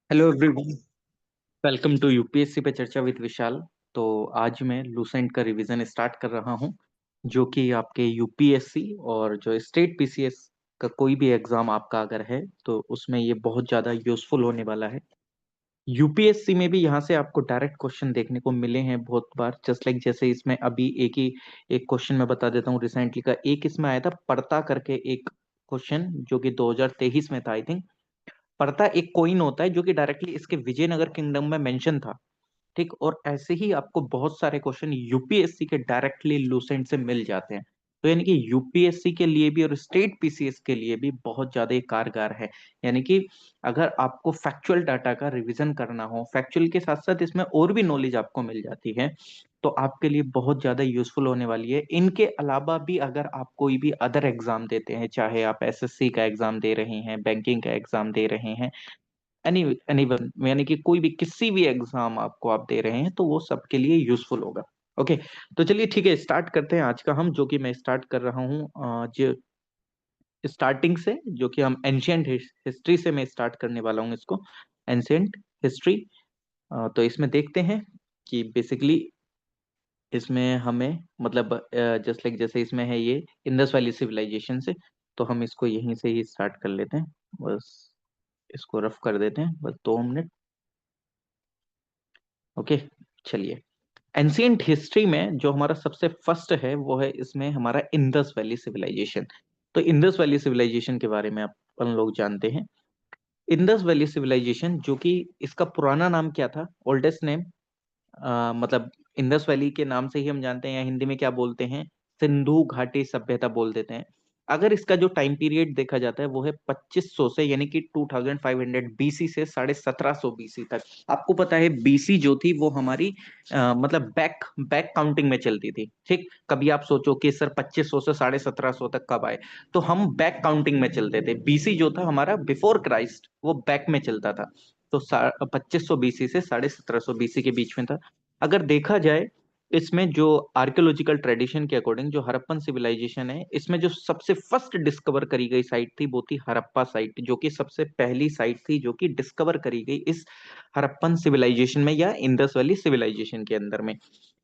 Hello everyone. Welcome to UPSC पे चर्चा with विशाल। तो आज मैं लूसेंट का रिवीजन स्टार्ट कर रहा हूं, जो कि आपके यूपीएससी और जो स्टेट पीसीएस का कोई भी एग्जाम आपका अगर है तो उसमें ये बहुत ज़्यादा यूजफुल होने वाला है। यूपीएससी में भी यहाँ से आपको डायरेक्ट क्वेश्चन देखने को मिले हैं बहुत बार, जस्ट लाइक जैसे इसमें अभी एक क्वेश्चन मैं बता देता हूँ रिसेंटली का। एक इसमें आया था पड़ता करके एक क्वेश्चन, जो कि 2023 में था आई थिंक। पड़ता एक कोइन होता है जो कि डायरेक्टली इसके विजयनगर किंगडम में मेंशन था। ठीक, और ऐसे ही आपको बहुत सारे क्वेश्चन यूपीएससी के डायरेक्टली लूसेंट से मिल जाते हैं। तो यानी कि यूपीएससी के लिए भी और स्टेट पीसीएस के लिए भी बहुत ज्यादा ये कारगर है। यानी कि अगर आपको फैक्चुअल डाटा का रिवीजन करना हो, फैक्चुअल के साथ साथ इसमें और भी नॉलेज आपको मिल जाती है, तो आपके लिए बहुत ज्यादा यूजफुल होने वाली है। इनके अलावा भी अगर आप कोई भी अदर एग्जाम देते हैं, चाहे आप एसएससी का एग्जाम दे रहे हैं, बैंकिंग का एग्जाम दे रहे हैं, एनी एनी वन, यानी कि कोई भी किसी भी एग्जाम आपको आप दे रहे हैं, तो वो सबके लिए यूजफुल होगा। ओके, तो चलिए ठीक है, स्टार्ट करते हैं आज का हम, जो कि मैं स्टार्ट कर रहा हूँ जो स्टार्टिंग से, जो कि हम एंशियंट हिस्ट्री से मैं स्टार्ट करने वाला हूँ इसको। Ancient history. तो इसमें देखते हैं कि बेसिकली इसमें हमें मतलब जस्ट लाइक जैसे इसमें है ये इंडस वैली सिविलाइजेशन से, तो हम इसको यहीं से ही स्टार्ट कर लेते हैं। बस इसको रफ कर देते हैं, बस 2 मिनट। ओके, चलिए। एंशियंट हिस्ट्री में जो हमारा सबसे फर्स्ट है वो है इसमें हमारा इंडस वैली सिविलाइजेशन। तो इंडस वैली सिविलाइजेशन के बारे में अपन लोग जानते हैं। इंडस वैली सिविलाइजेशन, जो कि इसका पुराना नाम क्या था, ओल्डेस्ट नेम, मतलब इंडस वैली के नाम से ही हम जानते हैं, या हिंदी में क्या बोलते हैं, सिंधु घाटी सभ्यता बोल देते हैं। अगर इसका जो टाइम पीरियड देखा जाता है वो है 2500 से, यानी कि 2500 बीसी से 1750 बीसी तक। आपको पता है बीसी जो थी वो हमारी मतलब बैक बैक काउंटिंग में चलती थी। ठीक, कभी आप सोचो कि सर 2500 से 1750 तक कब आए, तो हम बैक काउंटिंग में चलते थे। बीसी जो था हमारा बिफोर क्राइस्ट, वो बैक में चलता था। तो 2500 बीसी से 1750 बीसी के बीच में था। अगर देखा जाए इसमें जो आर्कियोलॉजिकल ट्रेडिशन के अकॉर्डिंग जो हड़प्पन सिविलाइजेशन है, इसमें जो सबसे फर्स्ट डिस्कवर करी गई साइट थी वो थी हड़प्पा साइट, जो कि सबसे पहली साइट थी जो कि डिस्कवर करी गई इस हड़प्पन सिविलाइजेशन में या इंडस वैली सिविलाइजेशन के अंदर में।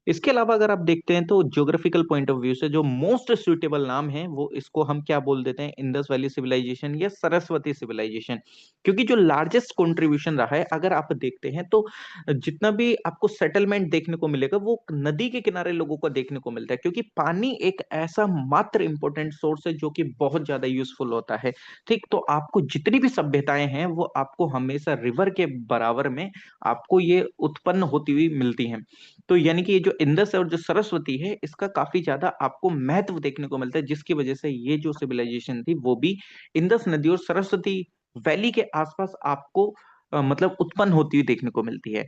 इसके अलावा अगर आप देखते हैं तो ज्योग्राफिकल पॉइंट ऑफ व्यू से जो मोस्ट सुइटेबल नाम है वो इसको हम क्या बोल देते हैं, इंडस वैली सिविलाइजेशन या सरस्वती सिविलाइजेशन। क्योंकि जो लार्जेस्ट कंट्रीब्यूशन रहा है, अगर आप देखते हैं तो जितना भी आपको सेटलमेंट देखने को मिलेगा वो नदी के किनारे लोगों को देखने को मिलता है, क्योंकि पानी एक ऐसा मात्र इंपॉर्टेंट सोर्स है जो कि बहुत ज्यादा यूजफुल होता है। ठीक, तो आपको जितनी भी सभ्यताएं हैं वो आपको हमेशा रिवर के बराबर में आपको ये उत्पन्न होती हुई मिलती हैं। तो यानी कि ये जो इंडस और जो सरस्वती है, इसका काफी ज्यादा आपको महत्व देखने को मिलता है, जिसकी वजह से ये जो सिविलाइजेशन थी वो भी इंडस नदी और सरस्वती वैली के आसपास आपको मतलब उत्पन्न होती हुई देखने को मिलती है।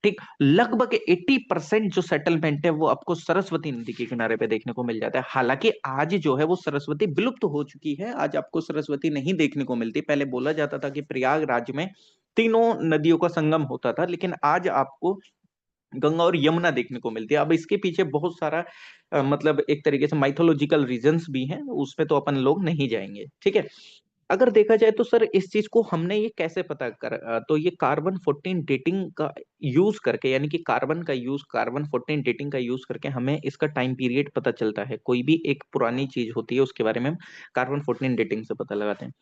ठीक, लगभग 80% जो सेटलमेंट है वो आपको सरस्वती नदी के किनारे पे देखने को मिल जाता है। हालांकि आज जो है वो सरस्वती विलुप्त हो चुकी है, आज आपको सरस्वती नहीं देखने को मिलती। पहले बोला जाता था कि प्रयागराज में तीनों नदियों का संगम होता था, लेकिन आज आपको गंगा और यमुना देखने को मिलती है। अब इसके पीछे बहुत सारा मतलब एक तरीके से माइथोलॉजिकल रीजंस भी हैं, उसमें तो अपन लोग नहीं जाएंगे। ठीक है, अगर देखा जाए तो सर इस चीज को हमने ये कैसे पता कर, तो ये कार्बन 14 डेटिंग का यूज करके, यानी कि कार्बन 14 डेटिंग का यूज करके हमें इसका टाइम पीरियड पता चलता है। कोई भी एक पुरानी चीज होती है उसके बारे में हम कार्बन 14 डेटिंग से पता लगाते हैं।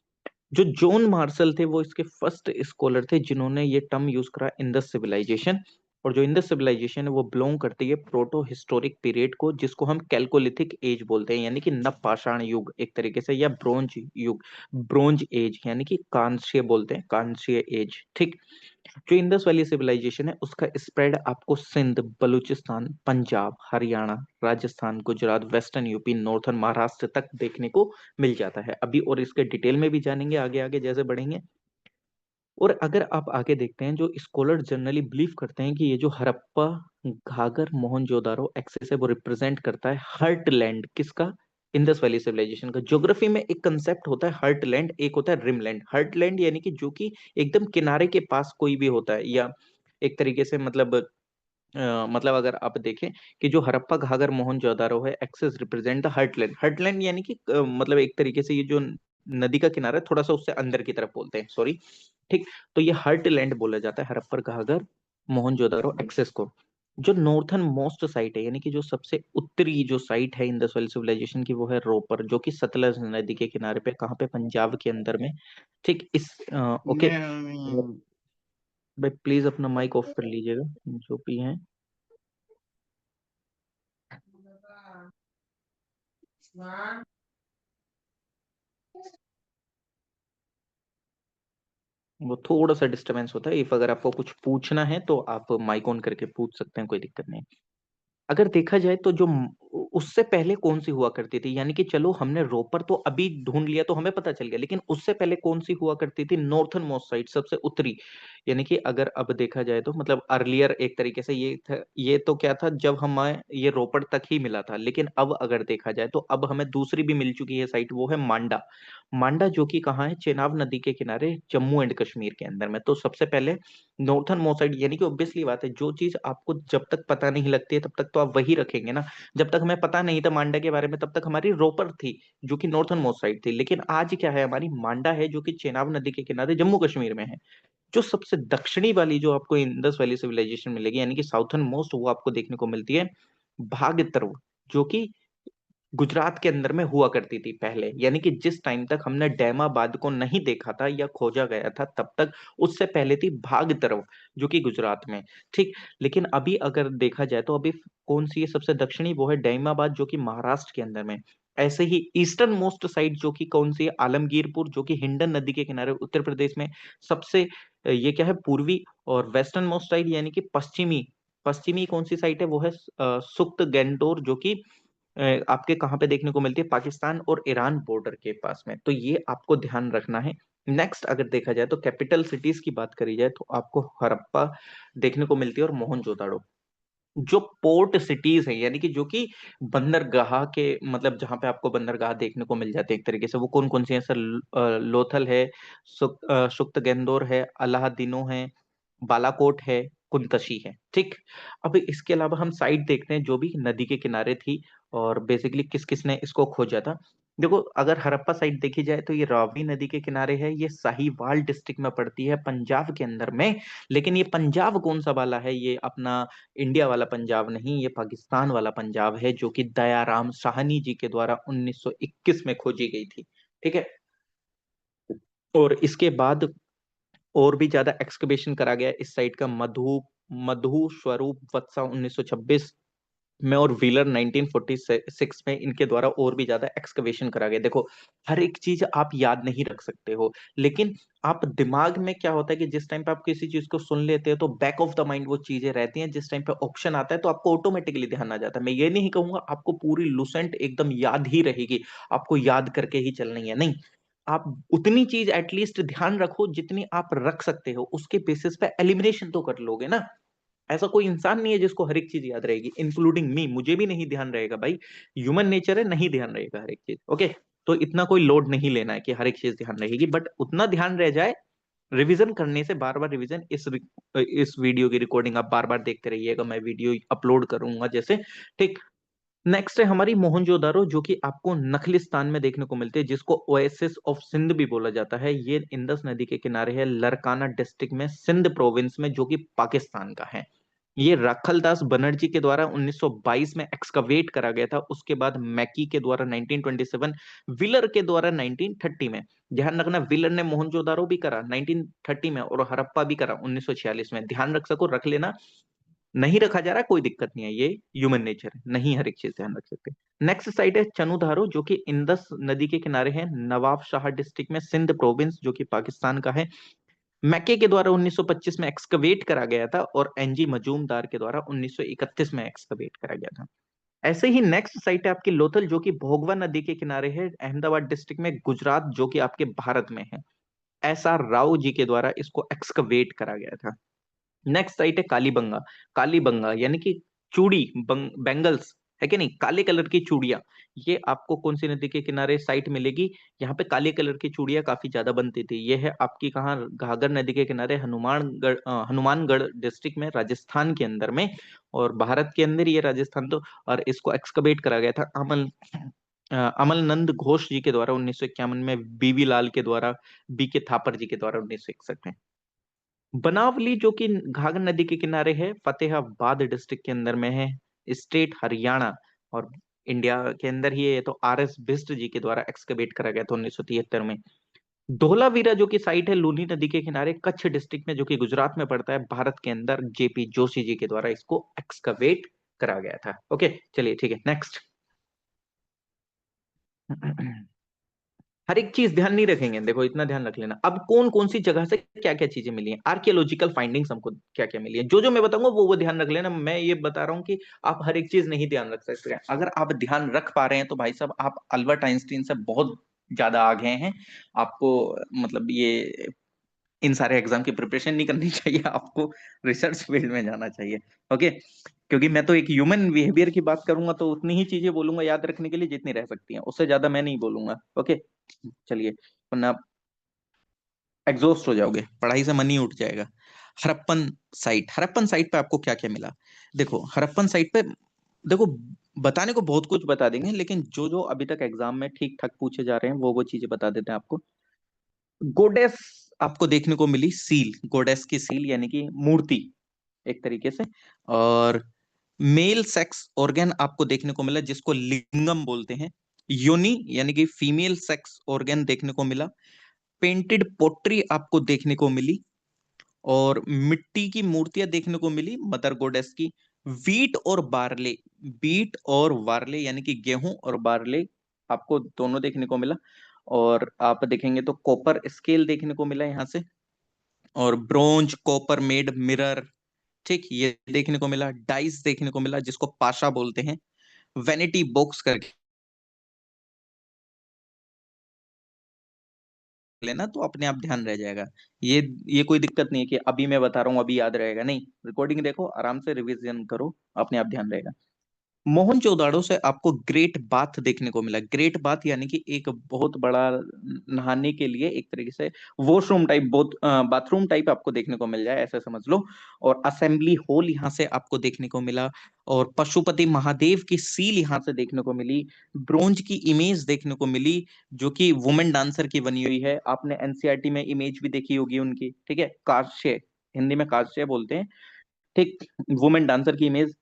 जो जॉन मार्शल थे वो इसके फर्स्ट स्कॉलर थे जिन्होंने ये टर्म यूज करा, इंडस सिविलाइजेशन। और जो इंडस सिविलाइजेशन है वो बिलोंग करती है प्रोटो हिस्टोरिक पीरियड को, जिसको हम कैल्कोलिथिक एज बोलते हैं, यानी कि नवपाषाण युग एक तरीके से, या ब्रोंज युग, ब्रोंज एज, यानी कि कांस्य बोलते हैं, कांस्य एज। ठीक, जो इंडस वैली सिविलाइजेशन है उसका स्प्रेड आपको Sindh, Balochistan, Punjab, Haryana, Rajasthan, Gujarat, western UP, northern Maharashtra तक देखने को मिल जाता है अभी, और इसके डिटेल में भी जानेंगे आगे आगे जैसे बढ़ेंगे। और अगर आप आगे देखते हैं, जो स्कॉलर जनरली बिलीव करते हैं कि ये जो हड़प्पा, घाघर, मोहनजोदारो एक्सेस है वो रिप्रेजेंट करता है हर्ट लैंड, किसका, इंडस वैली सिविलाइजेशन का। ज्योग्राफी में एक कंसेप्ट होता है हर्ट लैंड, एक होता है रिम लैंड। हर्ट लैंड यानी कि जो कि एकदम किनारे के पास कोई भी होता है, या एक तरीके से मतलब अगर आप देखें कि जो हड़प्पा, घाघर, मोहनजोदारो है, access represent the heartland. Heartland यानी कि मतलब एक तरीके से ये जो नदी का किनारा है थोड़ा सा उससे अंदर की तरफ बोलते हैं, सॉरी। ठीक, तो ये हर्टलैंड बोला जाता है, हड़प्पर घाघर मोहनजोदारो एक्सेस को। जो नॉर्थन मोस्ट साइट है, यानी कि जो सबसे उत्तरी जो साइट है इंडस वैली सिविलाइजेशन की, वो है रोपर, जो कि सतलज नदी के किनारे पे, कहाँ पे, पंजाब के अंदर में। ठीक, इस ओके भाई प्लीज अपना माइक ऑफ कर लीजिएगा जो भी है। वो थोड़ा सा डिस्टरबेंस होता है, इफ अगर आपको कुछ पूछना है तो आप माइक ऑन करके पूछ सकते हैं, कोई दिक्कत नहीं। अगर देखा जाए तो जो उससे पहले कौन सी हुआ करती थी, यानी कि चलो हमने रोपर तो अभी ढूंढ लिया तो हमें पता चल गया, लेकिन उससे पहले कौन सी हुआ करती थी, नॉर्थन मोस्ट साइड, सबसे उत्तरी। यानी कि अगर अब देखा जाए तो मतलब अर्लियर एक तरीके से ये था, ये तो क्या था, जब हमें ये रोपड़ तक ही मिला था, लेकिन अब अगर देखा जाए तो अब हमें दूसरी भी मिल चुकी है साइट, वो है मांडा। मांडा जो कि कहाँ है, चेनाब नदी के किनारे, जम्मू एंड कश्मीर के अंदर में। तो सबसे पहले नॉर्थन मोस्ट साइड, यानी कि ऑब्वियसली बात है, जो चीज आपको जब तक पता नहीं लगती है तब तक तो आप वही रखेंगे ना। जब तक हमें पता नहीं था मांडा के बारे में, तब तक हमारी रोपर थी जो कि नॉर्थन मोस्ट साइड थी, लेकिन आज क्या है, हमारी मांडा है जो कि चेनाब नदी के किनारे जम्मू कश्मीर में है। जो सबसे दक्षिणी वाली जो आपको इंडस वैली सिविलाइजेशन मिलेगी, यानी कि साउथर्न मोस्ट, वो आपको देखने को मिलती है भागीरथी, जो कि गुजरात के अंदर में हुआ करती थी पहले। यानी कि जिस टाइम तक हमने डैमाबाद को नहीं देखा था या खोजा गया था, तब तक उससे पहले थी भाग तरफ, जो कि गुजरात में। ठीक, लेकिन अभी अगर देखा जाए तो अभी कौन सी है सबसे दक्षिणी, वो है डैमाबाद, जो कि महाराष्ट्र के अंदर में। ऐसे ही ईस्टर्न मोस्ट साइड जो कि कौन सी है, आलमगीरपुर, जो कि हिंडन नदी के किनारे उत्तर प्रदेश में सबसे ये क्या है, पूर्वी। और वेस्टर्न मोस्ट साइड, यानी कि पश्चिमी, पश्चिमी कौन सी साइड है, वो है सुक्त गैंडोर, जो कि आपके कहाँ पे देखने को मिलती है, पाकिस्तान और ईरान बॉर्डर के पास में। तो ये आपको ध्यान रखना है। नेक्स्ट अगर देखा जाए तो कैपिटल सिटीज की बात करी जाए तो आपको हड़प्पा देखने को मिलती है और मोहनजोदाड़ो। जो पोर्ट सिटीज है, यानी कि जो कि बंदरगाह के, मतलब जहां पे आपको बंदरगाह देखने को मिल जाते हैं एक तरीके से, वो कौन कौन सी है सर, लोथल है, सुख्तगेंदोर है, अलाहादीनो है, बालाकोट है, कुंतशी है। ठीक, अब इसके अलावा हम साइट देखते हैं जो भी नदी के किनारे थी, और बेसिकली किस किस ने इसको खोजा था। देखो, अगर हड़प्पा साइट देखी जाए तो ये रावी नदी के किनारे है, ये साहिवाल डिस्ट्रिक्ट में पड़ती है, पंजाब के अंदर में। लेकिन ये पंजाब कौन सा वाला है, ये अपना इंडिया वाला पंजाब नहीं, ये पाकिस्तान वाला पंजाब है, जो कि दयाराम साहनी जी के द्वारा 1921 में खोजी गई थी। ठीक है, और इसके बाद और भी ज्यादा एक्सकवेशन करा गया इस साइट का, मधु मधु स्वरूप वत्सा 1926 में, और व्हीलर 1946 में, इनके द्वारा और भी ज्यादा एक्सकवेशन करा गया। देखो, हर एक चीज आप याद नहीं रख सकते हो, लेकिन आप दिमाग में क्या होता है कि जिस टाइम पे आप किसी चीज को सुन लेते हो तो बैक ऑफ द माइंड वो चीजें रहती हैं, जिस टाइम पे ऑप्शन आता है तो आपको ऑटोमेटिकली ध्यान आ जाता है। मैं ये नहीं कहूंगा आपको पूरी लुसेंट एकदम याद ही रहेगी, आपको याद करके ही चलनी है, नहीं। आप उतनी चीज एटलीस्ट ध्यान रखो जितनी आप रख सकते हो, उसके बेसिस पे एलिमिनेशन तो कर लोगे ना। ऐसा कोई इंसान नहीं है जिसको हर एक चीज याद रहेगी, इंक्लूडिंग मी, मुझे भी नहीं ध्यान रहेगा भाई। ह्यूमन नेचर है, नहीं ध्यान रहेगा हर एक चीज। ओके, तो इतना कोई लोड नहीं लेना है कि हर एक चीज ध्यान रहेगी, बट उतना ध्यान रह जाए, रिवीजन करने से, बार बार रिवीजन, इस वीडियो की रिकॉर्डिंग आप बार बार देखते रहिएगा, मैं वीडियो अपलोड करूंगा जैसे। ठीक, नेक्स्ट है हमारी मोहनजोदारो, जो कि आपको नखलिस्तान में देखने को मिलते हैं, जिसको ओएसिस ऑफ सिंध भी बोला जाता है। ये इंडस नदी के किनारे है, लरकाना डिस्ट्रिक्ट में, सिंध प्रोविंस में, जो कि पाकिस्तान का है। ये राखलदास बनर्जी के द्वारा 1922 में एक्सकवेट करा गया था, उसके बाद मैकी के द्वारा 1927, विलर के द्वारा 1930 में। ध्यान रखना, विलर ने मोहनजोदारो भी करा 1930 में, और हड़प्पा भी करा 1946 में। ध्यान रख सको, रख लेना। नहीं रखा जा रहा, कोई दिक्कत नहीं है, ये ह्यूमन नेचर है, नहीं हर एक चीज ध्यान रख सकते। नेक्स्ट साइट है चनुधारो, जो कि इंदस नदी के किनारे है, नवाब शाह डिस्ट्रिक्ट में, सिंध प्रोविंस, जो कि पाकिस्तान का है। मैके के द्वारा 1925 में एक्सकवेट करा गया था, और एनजी मजूमदार के द्वारा 1931 में एक्सकवेट करा गया था। ऐसे ही नेक्स्ट साइट है आपकी लोथल, जो कि भोगवा नदी के किनारे है, अहमदाबाद डिस्ट्रिक्ट में, गुजरात, जो कि आपके भारत में है। एस आर राव जी के द्वारा इसको एक्सकवेट करा गया था। नेक्स्ट साइट है कालीबंगा। कालीबंगा यानी कि चूड़ी, बैंगल्स, है कि नहीं, काले कलर की चूड़ियां। ये आपको कौन सी नदी के किनारे साइट मिलेगी, यहाँ पे काले कलर की चूड़ियां काफी ज्यादा बनती थी। ये है आपकी कहाँ, घाघर नदी के किनारे, हनुमानगढ़ डिस्ट्रिक्ट में, राजस्थान के अंदर में, और भारत के अंदर ये राजस्थान तो। और इसको एक्सकवेट करा गया था अमलनंद घोष जी के द्वारा 1951 में, बीबी लाल के द्वारा, बी के थापर जी के द्वारा 1961 में। बनावली जो कि घाघर नदी के किनारे है, फतेहाबाद डिस्ट्रिक्ट के अंदर में है, स्टेट हरियाणा, और इंडिया के अंदर ही है। तो आर एस बिष्ट जी के द्वारा एक्सकवेट करा गया था 1973 में। धोलावीरा जो कि साइट है लूनी नदी के किनारे, कच्छ डिस्ट्रिक्ट में, जो कि गुजरात में पड़ता है, भारत के अंदर, जेपी जोशी जी के द्वारा इसको एक्सकवेट करा गया था। ओके, चलिए ठीक है, नेक्स्ट। हर एक चीज ध्यान नहीं रखेंगे, देखो इतना ध्यान रख लेना। अब कौन कौन सी जगह से क्या क्या चीजें मिली हैं, आर्कियोलॉजिकल फाइंडिंग्स हमको क्या क्या मिली है, जो जो मैं बताऊंगा वो ध्यान रख लेना। मैं ये बता रहा हूँ कि आप हर एक चीज नहीं ध्यान रख सकते हैं। अगर आप ध्यान रख पा रहे हैं तो भाई साहब आप अल्बर्ट आइंस्टीन से बहुत ज्यादा आगे हैं। आपको मतलब ये इन सारे एग्जाम की प्रिपरेशन नहीं करनी चाहिए, आपको रिसर्च फील्ड में जाना चाहिए। ओके, क्योंकि मैं तो एक ह्यूमन बिहेवियर की बात करूंगा तो उतनी ही चीजें बोलूंगा याद रखने के लिए जितनी रह सकती हैं, उससे ज्यादा मैं नहीं बोलूंगा। ओके, चलिए, वरना एग्जॉस्ट हो जाओगे, पढ़ाई से मन ही उठ जाएगा। हड़प्पन साइट, हड़प्पन साइट पे आपको क्या क्या मिला? देखो हड़प्पन साइट पे, देखो बताने को बहुत कुछ बता देंगे, लेकिन जो जो अभी तक एग्जाम में ठीक ठाक पूछे जा रहे हैं वो चीजें बता देते हैं आपको। गोडेस आपको देखने को मिली, सील, गोडेस की सील यानी कि मूर्ति एक तरीके से। और मेल सेक्स ऑर्गन आपको देखने को मिला, जिसको लिंगम बोलते हैं। योनि यानी कि फीमेल सेक्स ऑर्गन देखने को मिला। पेंटेड पोट्री आपको देखने को मिली, और मिट्टी की मूर्तियां देखने को मिली मदर गोडेस की। वीट और बार्ले, बीट और वार्ले यानी कि गेहूं और बार्ले आपको दोनों देखने को मिला। और आप देखेंगे तो कॉपर स्केल देखने को मिला यहाँ से, और ब्रोंज कॉपर मेड मिरर, ठीक, ये देखने को मिला। डाइस देखने को मिला, जिसको पाशा बोलते हैं। वैनिटी बॉक्स करके लेना तो अपने आप ध्यान रह जाएगा। ये कोई दिक्कत नहीं है कि अभी मैं बता रहा हूँ अभी याद रहेगा, नहीं, रिकॉर्डिंग देखो, आराम से रिवीजन करो, अपने आप ध्यान रहेगा। मोहनजोदाड़ो से आपको ग्रेट बाथ देखने को मिला। ग्रेट बाथ यानी कि एक बहुत बड़ा नहाने के लिए एक तरीके से वॉशरूम टाइप, बहुत बाथरूम टाइप आपको देखने को मिल जाए, ऐसे समझ लो। और असेंबली हॉल यहाँ से आपको देखने को मिला। और पशुपति महादेव की सील यहाँ से देखने को मिली। ब्रोंज की इमेज देखने को मिली, जो कि वुमेन डांसर की बनी हुई है। आपने एनसीईआरटी में इमेज भी देखी होगी उनकी, ठीक है, काश्य, हिंदी में काश्य बोलते हैं, ठीक, वुमेन डांसर की इमेज।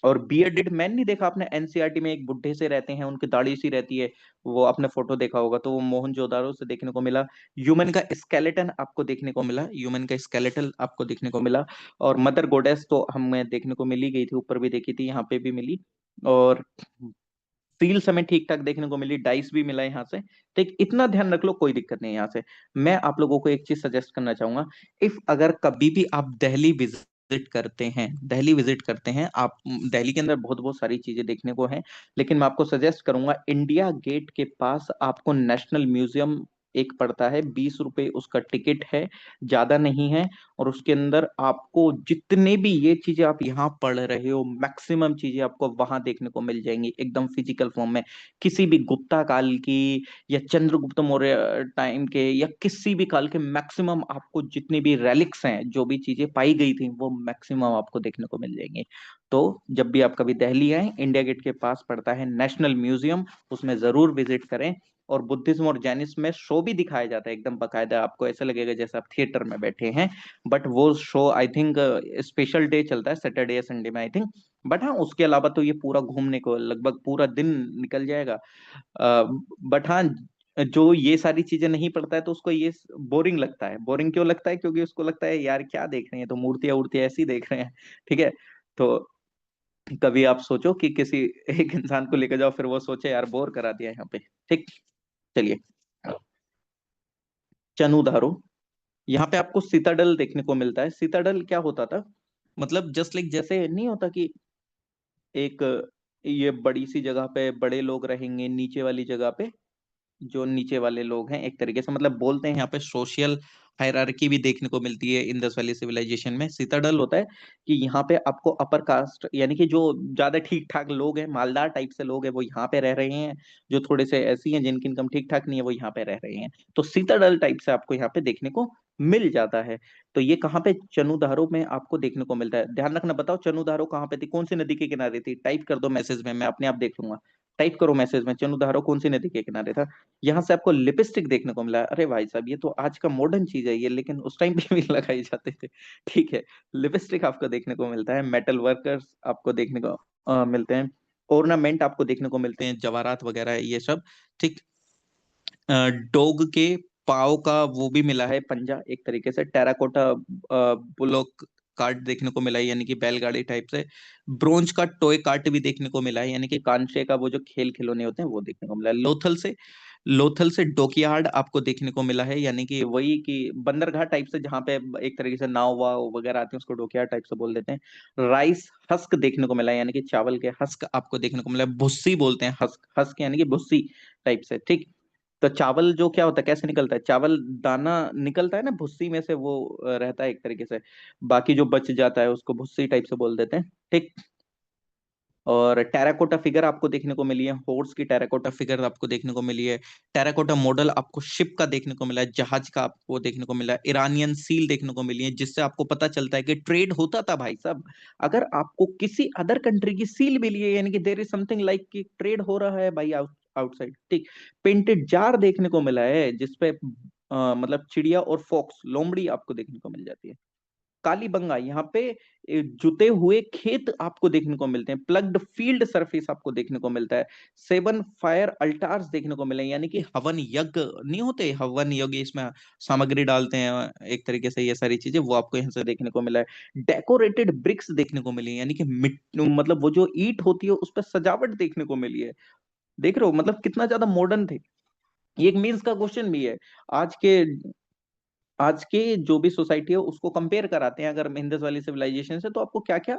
और बियर्डेड मैन नहीं देखा आपने एनसीईआरटी में, एक बुढ़े से रहते हैं, उनकी दाढ़ी सी रहती है, वो आपने फोटो देखा होगा, तो वो मोहनजोदारो से देखने को मिला। ह्यूमन का स्केलेटन आपको देखने को मिला, ह्यूमन का स्केलेटल आपको देखने को मिला। और मदर गोडेस तो हमें देखने को मिली गई थी, ऊपर भी देखी थी, यहाँ पे भी मिली। और सील्स हमें ठीक ठाक देखने को मिली, डाइस भी मिला यहाँ से। ठीक, इतना ध्यान रख लो, कोई दिक्कत नहीं है यहाँ से। मैं आप लोगों को एक चीज सजेस्ट करना चाहूंगा। इफ अगर कभी भी आप दिल्ली विजिट करते हैं, दिल्ली विजिट करते हैं आप, दिल्ली के अंदर बहुत बहुत सारी चीजें देखने को हैं, लेकिन मैं आपको सजेस्ट करूंगा, इंडिया गेट के पास आपको नेशनल म्यूजियम एक पड़ता है, 20 रुपए उसका टिकट है, ज्यादा नहीं है। और उसके अंदर आपको जितने भी ये चीजें आप यहाँ पढ़ रहे हो, मैक्सिमम चीजें आपको वहां देखने को मिल जाएंगी, एकदम फिजिकल फॉर्म में। किसी भी गुप्ता काल की, या चंद्रगुप्त मौर्य टाइम के, या किसी भी काल के मैक्सिमम आपको जितनी भी रेलिक्स हैं, जो भी चीजें पाई गई थी, वो मैक्सिमम आपको देखने को मिल जाएंगी। तो जब भी आप कभी दिल्ली आए, इंडिया गेट के पास पड़ता है नेशनल म्यूजियम, उसमें जरूर विजिट करें। और बुद्धिज्म और जैनिज्म में शो भी दिखाया जाता है एकदम बकायदा, आपको ऐसा लगेगा जैसे आप थिएटर में बैठे हैं। बट वो show I think special day चलता है, सैटरडे या संडे में आई थिंक। बट हाँ, उसके अलावा तो ये पूरा घूमने को लगभग पूरा दिन निकल जाएगा। बट हाँ, जो ये सारी चीजें नहीं पढ़ता है तो उसको ये बोरिंग लगता है। बोरिंग क्यों लगता है? क्योंकि उसको लगता है यार क्या देख रहे हैं, तो मूर्तियां उर्तियां ऐसी देख रहे हैं, ठीक है। तो कभी आप सोचो कि किसी एक इंसान को लेकर जाओ, फिर वो सोचे यार बोर करा दिया यहाँ पे, ठीक। चलिए, चनुधारो, यहाँ पे आपको सीताडल देखने को मिलता है। सीताडल क्या होता था, मतलब जस्ट लाइक जैसे नहीं होता कि एक ये बड़ी सी जगह पे बड़े लोग रहेंगे, नीचे वाली जगह पे जो नीचे वाले लोग हैं, एक तरीके से मतलब बोलते हैं यहाँ पे सोशल हायरार्की भी देखने को मिलती है इंडस वैली सिविलाइजेशन में। सीताडल होता है कि यहाँ पे आपको अपर कास्ट यानी कि जो ज्यादा ठीक ठाक लोग हैं, मालदार टाइप से लोग हैं, वो यहाँ पे रह रहे हैं। जो थोड़े से ऐसी हैं जिनकी इनकम ठीक ठाक नहीं है, वो यहाँ पे रह रहे हैं। तो सीताडल टाइप से आपको यहाँ पे देखने को मिल जाता है। तो ये कहाँ पे, चनुधारो में आपको देखने को मिलता है। ध्यान रखना, बताओ चनुधारो कहाँ पे थी, कौन सी नदी के किनारे थी? टाइप कर दो मैसेज में, मैं अपने आप देख लूंगा। टाइप करो मैसेज में, चंदू धारो कौन सी नदी के किनारे था। यहाँ से आपको लिपस्टिक देखने को मिला। अरे भाई साहब, ये तो आज का मॉडर्न चीज है ये, लेकिन उस टाइम पे भी लगाई जाते थे। ठीक है, लिपस्टिक आपको देखने को मिलता है। मेटल वर्कर्स आपको देखने को मिलते हैं। ऑर्नामेंट आपको देखने को मिलते हैं, जवाहरात वगैरह ये सब। ठीक। डॉग के पाव का वो भी मिला है, पंजा एक तरीके से। टेराकोटा बुलोक कार्ट देखने को मिला है, यानी कि बैलगाड़ी टाइप से। ब्रोंज का टॉय कार्ट भी देखने को मिला है, यानी कि कांसे का वो जो खेल खिलौने होते हैं वो देखने को मिला है। लोथल से डॉकयार्ड आपको देखने को मिला है, यानी कि वही कि बंदरगाह टाइप से, जहाँ पे एक तरीके से नाव वाव वगैरह आती है, उसको डॉकयार्ड टाइप से बोल देते हैं। राइस हस्क देखने को मिला है, यानी कि चावल के हस्क आपको देखने को मिला है। भुस्सी बोलते हैं, हस्क हस्क यानी कि भुस्सी टाइप से। ठीक। तो चावल जो क्या होता है, कैसे निकलता है चावल, दाना निकलता है ना भुस्सी में से, वो रहता है एक तरीके से। बाकी जो बच जाता है उसको भुस्सी टाइप से बोल देते हैं। ठीक। और टेराकोटा फिगर आपको देखने को मिली है, हॉर्स की टेराकोटा फिगर आपको देखने को मिली है। टेराकोटा मॉडल आपको शिप का देखने को मिला है, जहाज का आपको देखने को मिला है। ईरानियन सील देखने को मिली है, जिससे आपको पता चलता है कि ट्रेड होता था भाई साहब। अगर आपको किसी अदर कंट्री की सील मिली है, यानी कि देयर इज समथिंग लाइक कि ट्रेड हो रहा है भाई आउटसाइड। ठीक। पेंटेड जार देखने को मिला है, जिसपे मतलब चिड़िया और फॉक्स लोमड़ी आपको देखने को मिल जाती है। कालीबंगा, यहाँ पे जुते हुए खेत आपको देखने को मिलते हैं। प्लग्ड फील्ड सरफेस आपको देखने को मिलता है। 7 फायर अल्टार्स देखने को मिले, यानी कि हवन यज्ञ नहीं होते, हवन यज्ञ इसमें सामग्री डालते हैं एक तरीके से, ये सारी चीजें वो आपको यहाँ से देखने को मिला है। डेकोरेटेड ब्रिक्स देखने को मिली, यानी कि मतलब वो जो ईंट होती है उस पर सजावट देखने को मिली है। देख रहे हो मतलब कितना ज्यादा मॉडर्न थे। ये एक मीन्स का क्वेश्चन भी है। आज के आज के जो भी सोसाइटी है उसको कंपेयर कराते हैं अगर इंडस वाली सिविलाइजेशन से, तो आपको क्या क्या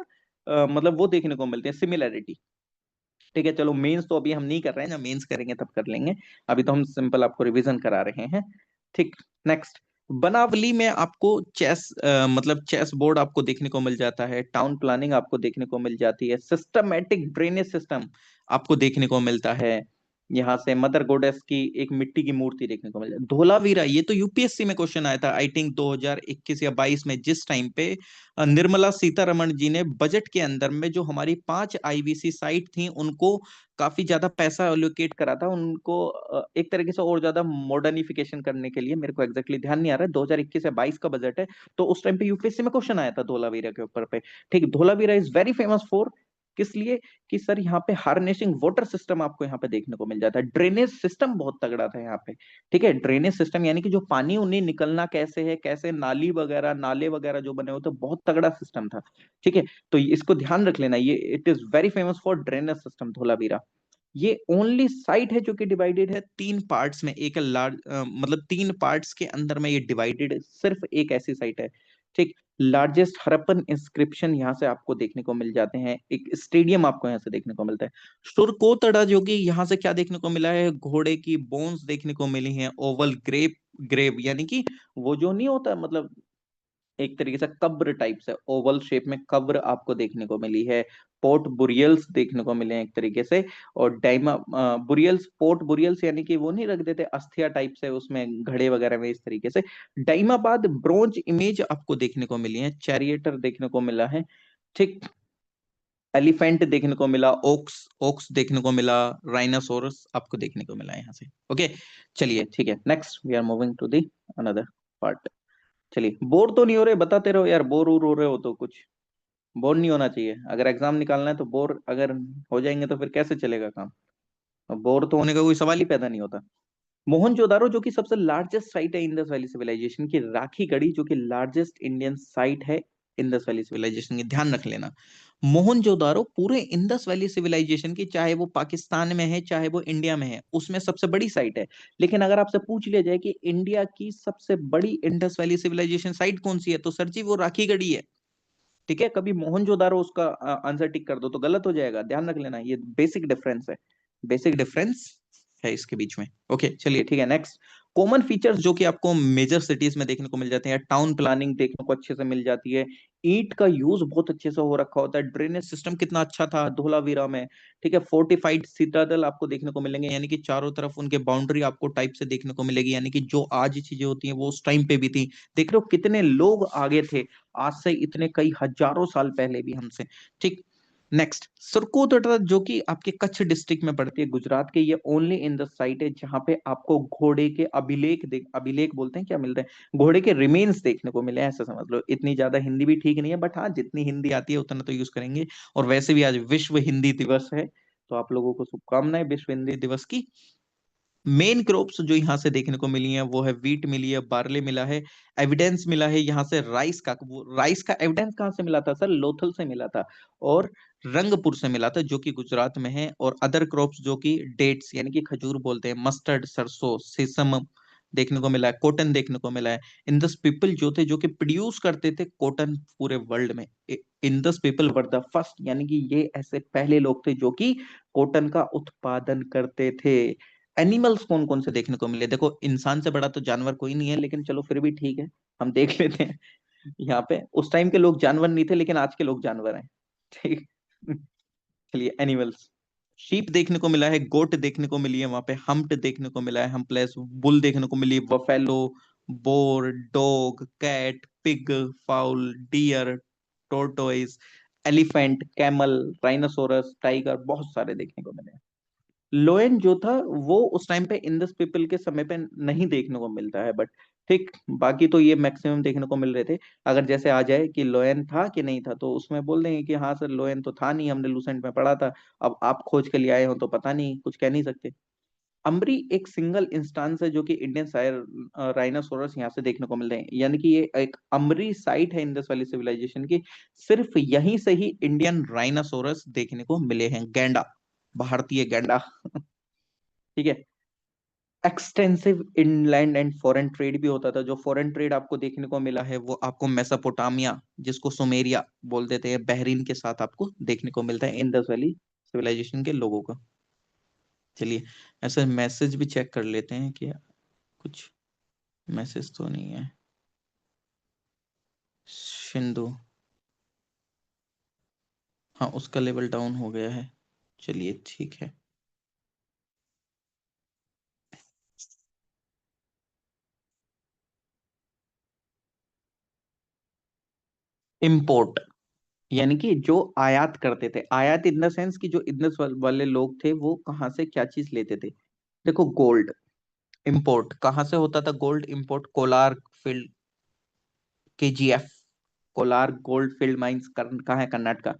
मतलब वो देखने को मिलते हैं सिमिलैरिटी। ठीक है, चलो मेंस तो अभी हम नहीं कर रहे हैं, जब मेंस करेंगे तब कर लेंगे। अभी तो हम सिंपल आपको रिवीजन करा रहे हैं। ठीक। नेक्स्ट, बनावली में आपको चेस मतलब चेस बोर्ड आपको देखने को मिल जाता है। टाउन प्लानिंग आपको देखने को मिल जाती है। सिस्टमैटिक ड्रेनेज सिस्टम आपको देखने को मिलता है। यहाँ से मदर गोडेस की एक मिट्टी की मूर्ति देखने को मिल जाती है। धोलावीरा, ये तो यूपीएससी में क्वेश्चन आया था आई थिंक 2021 या 22 में, जिस टाइम पे निर्मला सीतारमण जी ने बजट के अंदर में जो हमारी 5 आईवीसी साइट थी उनको काफी ज्यादा पैसा एलोकेट करा था उनको, एक तरीके से और ज्यादा मॉडर्निफिकेशन करने के लिए। मेरे को एग्जैक्टली ध्यान नहीं आ रहा है, 2021 या 22 का बजट है। तो उस टाइम पे यूपीएससी में क्वेश्चन आया था धोलावीरा के ऊपर पे। ठीक, Dholavira is very famous for, किस लिए, कि सर यहाँ पे हार्नेसिंग वाटर सिस्टम आपको यहाँ पे देखने को मिल जाता है। ड्रेनेज सिस्टम बहुत तगड़ा था यहाँ पे। ठीक है, ड्रेनेज सिस्टम यानी कि जो पानी उन्हें निकलना कैसे है, कैसे नाली वगैरह नाले वगैरह जो बने होते, बहुत तगड़ा सिस्टम था। ठीक है, तो इसको ध्यान रख लेना, ये it is very famous for drainage system Dholavira. ये ओनली साइट है जो कि डिवाइडेड है 3 पार्ट्स में, एक लार्ज मतलब 3 पार्ट्स के अंदर में ये डिवाइडेड, सिर्फ एक ऐसी साइट है। ठीक। लार्जेस्ट हड़प्पन इंस्क्रिप्शन यहाँ से आपको देखने को मिल जाते हैं। एक स्टेडियम आपको यहाँ से देखने को मिलता है। सुरकोतड़ा जो कि यहाँ से क्या देखने को मिला है, घोड़े की बोन्स देखने को मिली हैं। ओवल ग्रेव ग्रेव यानी कि वो जो नहीं होता मतलब एक तरीके से कब्र टाइप से, ओवल शेप में कब्र आपको देखने को मिली है। पोर्ट बुरियल्स देखने को मिले हैं एक तरीके से। और डाइमा बुरियल्स, पोर्ट बुरियल्स यानी कि वो नहीं रख देते अस्थिया टाइप से उसमें घड़े वगैरह में, इस तरीके से। डाइमाबाद ब्रोंज इमेज आपको देखने को मिली है। चैरिएटर देखने को मिला है। ठीक। एलिफेंट देखने को मिला। ओक्स ओक्स देखने को मिला। राइनासोरस आपको देखने को मिला है यहाँ से। ओके, चलिए ठीक है, next we are moving to the another part. चलिए, बोर तो नहीं हो रहे, बताते रहो यार, बोर हो रहे हो तो कुछ। बोर नहीं होना चाहिए, अगर एग्जाम निकालना है तो बोर अगर हो जाएंगे तो फिर कैसे चलेगा काम। बोर तो होने का कोई सवाल ही पैदा नहीं होता। मोहनजोदारो जो कि सबसे लार्जेस्ट साइट है इंडस वैली सिविलाइजेशन की, राखी गढ़ी जो कि लार्जेस्ट इंडियन साइट है इंडस वैली सिविलाइजेशन की, ध्यान रख लेना। मोहनजोदारो पूरे इंडस वैली सिविलाइजेशन की, चाहे वो पाकिस्तान में है चाहे वो इंडिया में है, उसमें सबसे बड़ी साइट है। लेकिन अगर आपसे पूछ लिया जाए कि इंडिया की सबसे बड़ी इंडस वैली सिविलाइजेशन साइट कौन सी है, तो सर जी वो राखी गढ़ी है। ठीक है, कभी मोहनजोदारो उसका आंसर टिक कर दो तो गलत हो जाएगा, ध्यान रख लेना, ये बेसिक डिफरेंस है। बेसिक डिफरेंस है इसके बीच में। ओके, चलिए ठीक है, नेक्स्ट। कॉमन फीचर्स जो कि आपको मेजर सिटीज में देखने को मिल जाते हैं। टाउन प्लानिंग देखने को अच्छे से मिल जाती है। ईंट का यूज बहुत अच्छे से हो रखा होता है। ड्रेनेज सिस्टम कितना अच्छा था धोलावीरा में। ठीक है, फोर्टिफाइड सिटाडेल आपको देखने को मिलेंगे, यानी कि चारों तरफ उनके बाउंड्री आपको टाइप से देखने को मिलेगी, यानी कि जो आज चीजें होती हैं वो उस टाइम पे भी थी। देख रहे हो कितने लोग आगे थे, आज से इतने कई हजारों साल पहले भी हमसे। ठीक। नेक्स्ट, सुरकोतड़ा जो कि आपके कच्छ डिस्ट्रिक्ट में पड़ती है गुजरात के, ये ओनली इन द साइट है जहां पे आपको घोड़े के अभिलेख बोलते हैं क्या मिलते हैं, घोड़े के रिमेन्स देखने को मिले हैं, ऐसा समझ लो। इतनी ज्यादा हिंदी भी ठीक नहीं है, बट हाँ जितनी हिंदी आती है उतना तो यूज करेंगे। और वैसे भी आज विश्व हिंदी दिवस है, तो आप लोगों को शुभकामनाएं विश्व हिंदी दिवस की। मेन क्रॉप्स जो यहाँ से देखने को मिली है वो है वीट मिली है, बार्ले मिला है, एविडेंस मिला है यहाँ से राइस का। वो राइस का एविडेंस कहाँ से मिला था सर? लोथल से मिला था, और रंगपुर से मिला था जो कि गुजरात में है। और अदर क्रॉप्स जो कि डेट्स यानी कि खजूर बोलते हैं, मस्टर्ड, सरसों, सेसम देखने को मिला है, कॉटन देखने को मिला है। इंदस पीपल जो थे, जो कि प्रोड्यूस करते थे कॉटन पूरे वर्ल्ड में। Indus people were the first, यानी कि ये ऐसे पहले लोग थे जो कि कॉटन का उत्पादन करते थे। एनिमल्स कौन कौन से देखने को मिले? देखो इंसान से बड़ा तो जानवर कोई नहीं है, लेकिन चलो फिर भी ठीक है, हम देख लेते हैं। यहाँ पे उस टाइम के लोग जानवर नहीं थे, लेकिन आज के लोग जानवर हैं, ठीक। चलिए, एनिमल्स, शीप देखने को मिला है, गोट देखने को मिली है वहां पे, हम्प्ड देखने को मिला है, हम्पलेस बुल देखने को मिली, buffalo, boar, dog, cat, pig, fowl, deer, tortoise, elephant, camel, rhinoceros, tiger, बहुत सारे देखने को मिले। लोयन जो था वो उस टाइम पे इंदस पीपल के समय पे नहीं देखने को मिलता है, बट ठीक, बाकी तो ये मैक्सिमम देखने को मिल रहे थे। अगर जैसे आ जाए कि लोयन था कि नहीं था, तो उसमें बोल देंगे कि हाँ सर लोयन तो था नहीं, हमने लूसेंट में पढ़ा था, अब आप खोज के लिए आए हो तो पता नहीं, कुछ कह नहीं सकते। अम्बरी एक सिंगल इंस्टांस है जो कि इंडियन सायर राइनासोरस यहाँ से देखने को मिल रहे हैं, यानी कि ये एक अम्बरी साइट है इंडस वैली सिविलाइजेशन की, सिर्फ यहीं से ही इंडियन राइनासोरस देखने को मिले हैं, गैंडा, भारतीय गैंडा। ठीक है। Extensive inland and foreign trade भी होता था। जो फॉरेन ट्रेड आपको देखने को मिला है वो आपको मेसोपोटामिया, जिसको सुमेरिया बोल देते हैं, बहरीन के साथ आपको देखने को मिलता है इंडस वैली सिविलाइजेशन के लोगों का। चलिए, ऐसे मैसेज भी चेक कर लेते हैं कि कुछ मैसेज तो नहीं है। सिंधु, हाँ उसका लेवल डाउन हो गया है, चलिए ठीक है। इम्पोर्ट, यानी कि जो आयात करते थे, आयात इन द सेंस कि जो इंडस वाले लोग थे वो कहाँ से क्या चीज लेते थे। देखो गोल्ड इंपोर्ट कहाँ से होता था? Gold import Kolar field, KGF, Kolar gold field mines कहाँ है? कर्नाटका।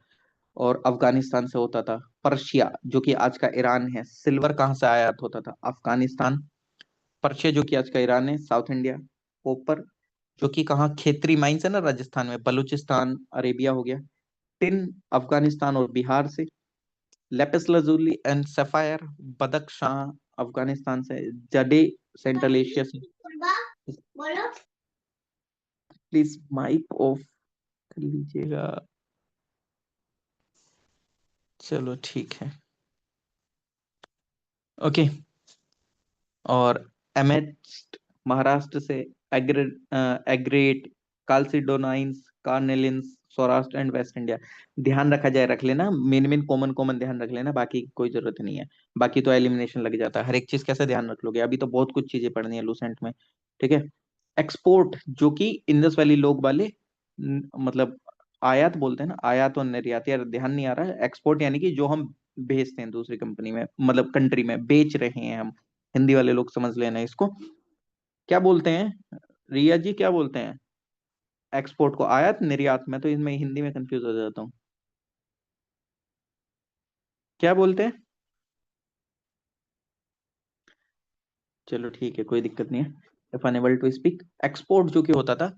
और अफगानिस्तान से होता था। पर्शिया जो कि आज का ईरान है, सिल्वर कहाँ से आयात होता था? अफगानिस्तान। पर्शिया जो कि आज का ईरान है, साउथ इंडिया। कॉपर जो कि कहाँ, खेतरी माइंस है ना राजस्थान में, बलूचिस्तान, अरेबिया हो गया। टिन अफगानिस्तान और बिहार से। Lapis lazuli and sapphire, Badakhshan Afghanistan से। जडे सेंट्रल एशिया से। प्लीज माइक ऑफ कर लीजिएगा। चलो ठीक है, ओके। और एमेस्ट महाराष्ट्र से। Agate, chalcedonies, carnelians, Saurashtra and west India. ध्यान रखा जाए, रख लेना, मेन मेन कॉमन कॉमन ध्यान रख लेना, बाकी कोई जरूरत नहीं है। बाकी तो एलिमिनेशन लग जाता है, हर एक चीज कैसे ध्यान रख लोगे? अभी तो बहुत कुछ चीजें पढ़नी है लूसेंट में, ठीक है। एक्सपोर्ट जो कि इंडस वैली लोग वाले मतलब आयात बोलते हैं ना, आयात और निर्यात, यार ध्यान नहीं आ रहा है। एक्सपोर्ट यानी कि जो हम भेजते हैं दूसरी कंपनी में, मतलब कंट्री में बेच रहे हैं हम, हिंदी वाले लोग समझ लेना इसको। क्या बोलते हैं रिया जी, क्या बोलते हैं एक्सपोर्ट को? आयात, निर्यात? मैं तो इसमें हिंदी में कंफ्यूज हो जाता हूँ, क्या बोलते हैं? चलो ठीक है, कोई दिक्कत नहीं है। If unable to speak, export जो कि होता था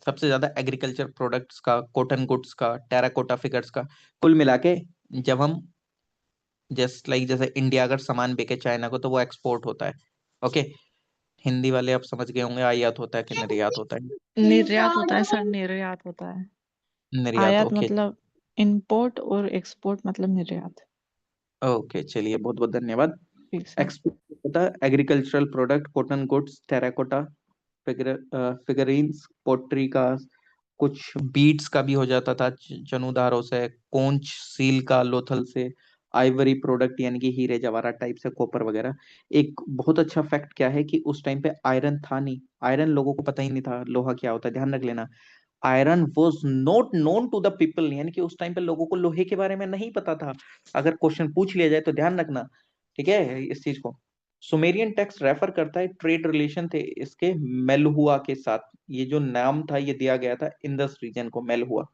सबसे ज्यादा एग्रीकल्चर प्रोडक्ट्स का, कॉटन गुड्स का, टेराकोटा फिगर्स का, कुल मिला के। जब हम जस्ट लाइक जैसे इंडिया अगर सामान बेचे चाइना को तो वो एक्सपोर्ट होता है, ओके। हिंदी वाले आप समझ गए होंगे आयात होता है कि निर्यात होता है? निर्यात होता है सर, निर्यात होता है। निर्यात, आयात ओके। मतलब इंपोर्ट और एक्सपोर्ट मतलब निर्यात। ओके चलिए, बहुत बहुत धन्यवाद। ठीक सर। एक्सपोर्ट होता है agricultural product, cotton goods, terracotta figurines, pottery का, कुछ बीड्स का भी हो जाता था, चनुदारों से, कोंच सील का, लोथल से, आइवरी प्रोडक्ट यानी कि हीरे जवाहरात टाइप से, कॉपर वगैरह। एक बहुत अच्छा फैक्ट क्या है कि उस टाइम पे आयरन था नहीं, आयरन लोगों को पता ही नहीं था लोहा क्या होता है, ध्यान रख लेना। Iron was not known to the people, यानी कि उस टाइम पे लोगों को लोहे के बारे में नहीं पता था। अगर क्वेश्चन पूछ लिया जाए तो ध्यान रखना, ठीक है, इस चीज को। सुमेरियन टेक्स्ट रेफर करता है ट्रेड रिलेशन थे इसके मेलहुआ के साथ। ये जो नाम था ये दिया गया था इंडस रीजन को, मेलहुआ।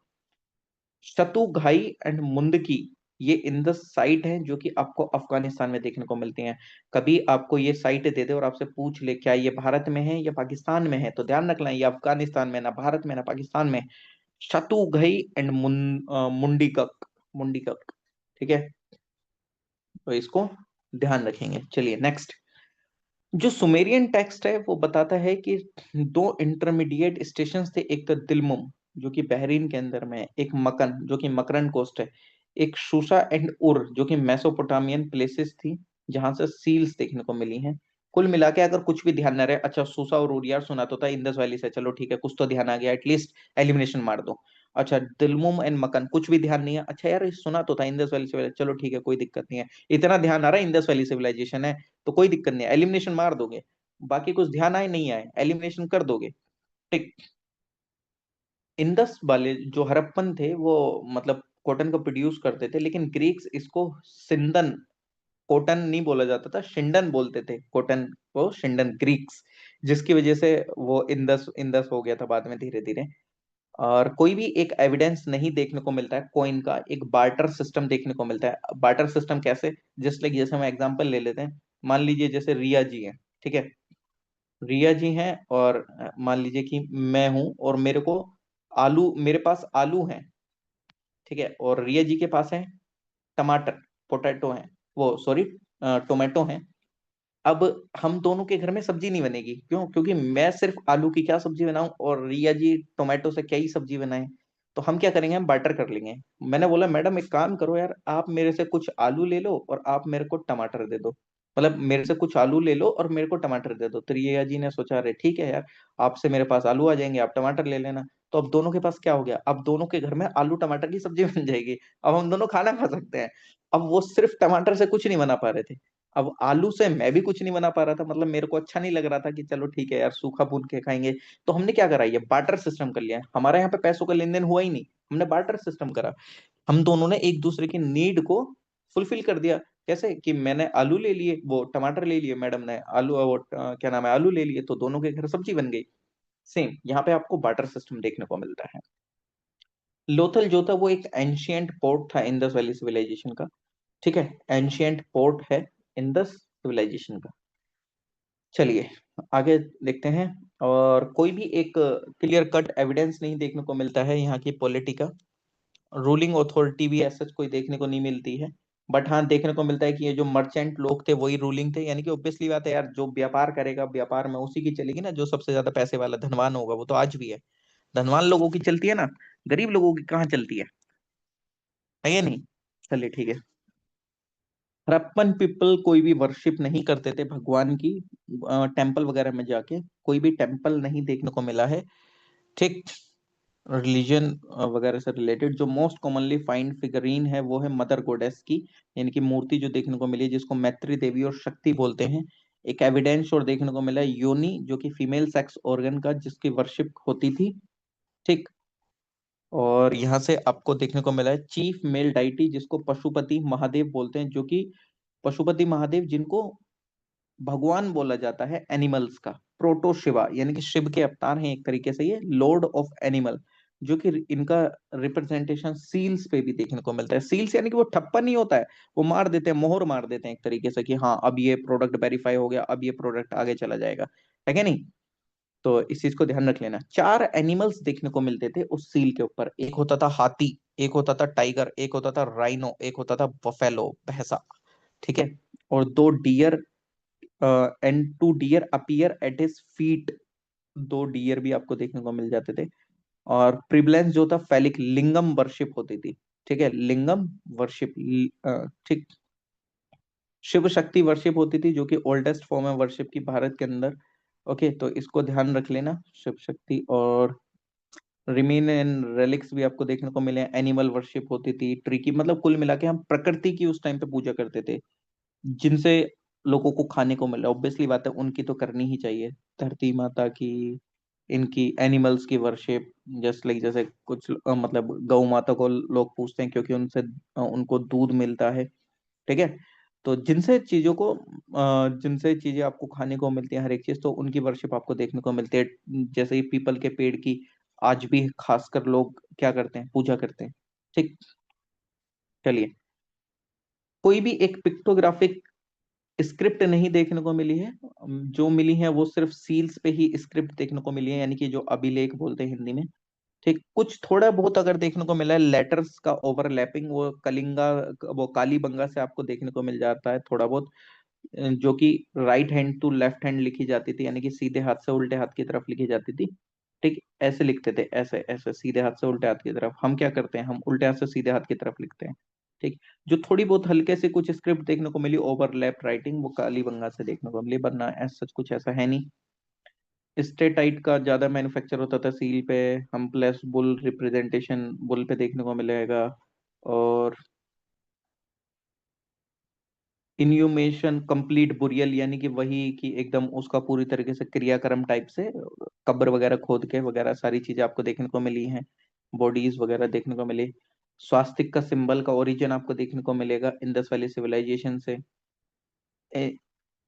शतुघाई एंड मुंदकी, ये इंदस साइट है जो कि आपको अफगानिस्तान में देखने को मिलती हैं। कभी आपको ये साइट दे दे और आपसे पूछ ले क्या ये भारत में है या पाकिस्तान में है, तो ध्यान रखना ये अफगानिस्तान में, ना भारत में ना पाकिस्तान में। शतुघई एंड मुंडीकक, मुंडीकक, ठीक है, तो इसको ध्यान रखेंगे। चलिए नेक्स्ट। जो सुमेरियन टेक्स्ट है वो बताता है कि दो इंटरमीडिएट स्टेशन थे, एक तो दिलमुम जो कि बहरीन के अंदर में है, एक मकन जो कि मकरन कोस्ट है, एक शूशा एंड उर जो कि मेसोपोटामियन प्लेसेस थी जहां से सील्स देखने को मिली हैं। कुल मिला के अगर कुछ भी ध्यान न रहे, अच्छा सूसा और उर यार सुना तो था इंदस वैली से, चलो ठीक है कुछ तो ध्यान आ गया, एटलीस्ट एलिमिनेशन मार दो। अच्छा दिलमुम एंड मकन कुछ भी ध्यान नहीं है, अच्छा यार ये सुना तो था इंदस वैली से, चलो ठीक है कोई दिक्कत नहीं है, इतना ध्यान आ रहा है इंदस वैली सिविलाइजेशन है तो कोई दिक्कत नहीं है, एलिमिनेशन मार दोगे। बाकी कुछ ध्यान आए नहीं आए एलिमिनेशन कर दोगे, ठीक। इंदस वाले जो हड़प्पन थे वो मतलब कॉटन को प्रोड्यूस करते थे, लेकिन ग्रीक्स इसको सिंदन, कॉटन नहीं बोला जाता था, शिंडन बोलते थे कॉटन को, शिंडन ग्रीक्स, जिसकी वजह से वो इंदस इंदस हो गया था बाद में धीरे धीरे। और कोई भी एक एविडेंस नहीं देखने को मिलता है कॉइन का, एक बार्टर सिस्टम देखने को मिलता है। बार्टर सिस्टम कैसे, जस्ट लाइक जैसे हम एग्जांपल ले लेते हैं, मान लीजिए जैसे रिया जी हैं, ठीक है, रिया जी हैं और मान लीजिए कि मैं हूं और मेरे को आलू, मेरे पास आलू हैं, ठीक है, और रिया जी के पास है टमाटर, पोटैटो है, वो सॉरी टोमेटो है। अब हम दोनों के घर में सब्जी नहीं बनेगी, क्यों? क्योंकि मैं सिर्फ आलू की क्या सब्जी बनाऊं और रिया जी टोमेटो से क्या ही सब्जी बनाए। तो हम क्या करेंगे, हम बार्टर कर लेंगे। मैंने बोला मैडम एक काम करो यार, आप मेरे से कुछ आलू ले लो और आप मेरे को टमाटर दे दो, मतलब मेरे से कुछ आलू ले लो और मेरे को टमाटर दे दो। तो रिया जी ने सोचा अरे ठीक है यार, आपसे मेरे पास आलू आ जाएंगे, आप टमाटर ले लेना। तो अब दोनों के पास क्या हो गया, अब दोनों के घर में आलू टमाटर की सब्जी बन जाएगी। अब हम दोनों खाना खा सकते हैं। अब वो सिर्फ टमाटर से कुछ नहीं बना पा रहे थे, अब आलू से मैं भी कुछ नहीं बना पा रहा था, मतलब मेरे को अच्छा नहीं लग रहा था कि चलो ठीक है यार सूखा भून के खाएंगे। तो हमने क्या करा, ये बार्टर सिस्टम कर लिया। हमारे यहाँ पे पैसों का लेन देन हुआ ही नहीं, हमने बार्टर सिस्टम करा। हम दोनों ने एक दूसरे की नीड को फुलफिल कर दिया। कैसे कि मैंने आलू ले लिए, वो टमाटर ले लिए, मैडम ने आलू वो क्या नाम है आलू ले लिए, तो दोनों के घर सब्जी बन गई। सेम यहाँ पे आपको बार्टर सिस्टम देखने को मिलता है। लोथल जो था वो एक एंशियंट पोर्ट था इंडस वैली सिविलाइजेशन का, ठीक है, एंशियंट पोर्ट है इंडस सिविलाइजेशन का। चलिए आगे देखते हैं। और कोई भी एक क्लियर कट एविडेंस नहीं देखने को मिलता है यहाँ की पॉलिटी का, रूलिंग अथॉरिटी भी ऐसा कोई देखने को नहीं मिलती है। बट हाँ देखने को मिलता है कि ये जो मर्चेंट लोग थे वही रूलिंग थे, यानी कि ऑब्वियसली बात है यार, जो व्यापार करेगा व्यापार में उसी की चलेगी ना, जो सबसे ज्यादा पैसे वाला धनवान होगा, वो तो आज भी है। धनवान लोगों की चलती है ना, गरीब लोगों की कहाँ चलती है ये नहीं। चलिए ठीक है। हड़प्पन पीपल कोई भी वर्शिप नहीं करते थे भगवान की, टेम्पल वगैरह में जाके कोई भी टेम्पल नहीं देखने को मिला है, ठीक। रिलीजन वगैरह से रिलेटेड जो मोस्ट कॉमनली फाइंड फिगरीन है वो है मदर गॉडेस की, यानी कि मूर्ति जो देखने को मिली है, जिसको मैत्री देवी और शक्ति बोलते हैं। एक एविडेंस और देखने को मिला है योनि जो कि फीमेल सेक्स ऑर्गन का, जिसकी वर्शिप होती थी, ठीक। और यहाँ से आपको देखने को मिला है चीफ मेल डाइटी जिसको पशुपति महादेव बोलते हैं, जो कि पशुपति महादेव जिनको भगवान बोला जाता है एनिमल्स का, प्रोटो शिवा, यानी कि शिव के अवतार हैं एक तरीके से, ये लॉर्ड ऑफ एनिमल, जो कि इनका रिप्रेजेंटेशन सील्स पे भी देखने को मिलता है। सील्स यानी कि वो ठप्पा नहीं होता है, वो मार देते हैं, मोहर मार देते हैं एक तरीके से कि हाँ अब ये प्रोडक्ट वेरीफाई हो गया, अब ये प्रोडक्ट आगे चला जाएगा, है क्या नहीं। तो इस चीज को ध्यान रख लेना। चार एनिमल्स देखने को मिलते थे उस सील के ऊपर, एक होता था हाथी, एक होता था टाइगर, एक होता था राइनो, एक होता था बफेलो भैंसा, ठीक है, और दो deer, and two deer appear at his feet, दो डियर भी आपको देखने को मिल जाते थे। और प्रिवलेंस जो था फैलिक, लिंगम वर्शिप होती थी, ठीक है, लिंगम वर्शिप, ठीक, शिव शक्ति वर्शिप होती थी जो कि ओल्डेस्ट फॉर्म है वर्शिप की भारत के अंदर। ओके तो इसको ध्यान रख लेना, शिव शक्ति। और रिमेन एंड रेलिक्स भी आपको देखने को मिले, एनिमल वर्शिप होती थी, ट्री की, मतलब कुल मिला के हम प्रकृति की उस टाइम पे पूजा करते थे, जिनसे लोगों को खाने को मिला, ऑब्वियसली बात है उनकी तो करनी ही चाहिए, धरती माता की, इनकी एनिमल्स की वर्शिप, जस्ट लाइक जैसे कुछ मतलब गौ माता को लोग पूछते हैं क्योंकि उनसे उनको दूध मिलता है, ठीक है। तो जिनसे चीजों को जिनसे चीजें आपको खाने को मिलती है हर एक चीज, तो उनकी वर्शिप आपको देखने को मिलती है। जैसे ही पीपल के पेड़ की आज भी खासकर लोग क्या करते हैं, पूजा करते हैं, ठीक। चलिए, कोई भी एक पिक्टोग्राफिक स्क्रिप्ट नहीं देखने को मिली है। जो मिली है वो सिर्फ सील्स पे ही स्क्रिप्ट देखने को मिली है, यानी कि जो अभिलेख बोलते हैं हिंदी में, ठीक। कुछ थोड़ा बहुत अगर देखने को मिला है लेटर्स का ओवरलैपिंग, वो कलिंगा, वो कालीबंगा से आपको देखने को मिल जाता है थोड़ा बहुत, जो कि right hand to left hand लिखी जाती थी, यानी कि सीधे हाथ से उल्टे हाथ की तरफ लिखी जाती थी, ठीक। ऐसे लिखते थे, ऐसे ऐसे सीधे हाथ से उल्टे हाथ की तरफ। हम क्या करते हैं, हम उल्टे हाथ से सीधे हाथ की तरफ लिखते हैं, ठीक। जो थोड़ी बहुत हल्के से कुछ स्क्रिप्ट देखने को मिली ओवरलैप राइटिंग, वो कालीबंगा से देखने को मिली, वरना ऐसा सच कुछ ऐसा है नहीं। स्टेटाइट का ज्यादा मैन्युफैक्चर होता था सील पे। हम प्लस बुल रिप्रेजेंटेशन बुल पे देखने को मिलेगा। और इन्यूमेशन कंप्लीट बुरियल, यानी कि वही कि एकदम उसका पूरी तरीके से क्रियाक्रम टाइप से कब्र वगैरह खोद के वगैरह सारी चीजें आपको देखने को मिली हैं। बॉडीज वगैरह देखने को मिली। स्वास्तिक का सिंबल का ओरिजिन आपको देखने को मिलेगा इंडस वैली सिविलाइजेशन से।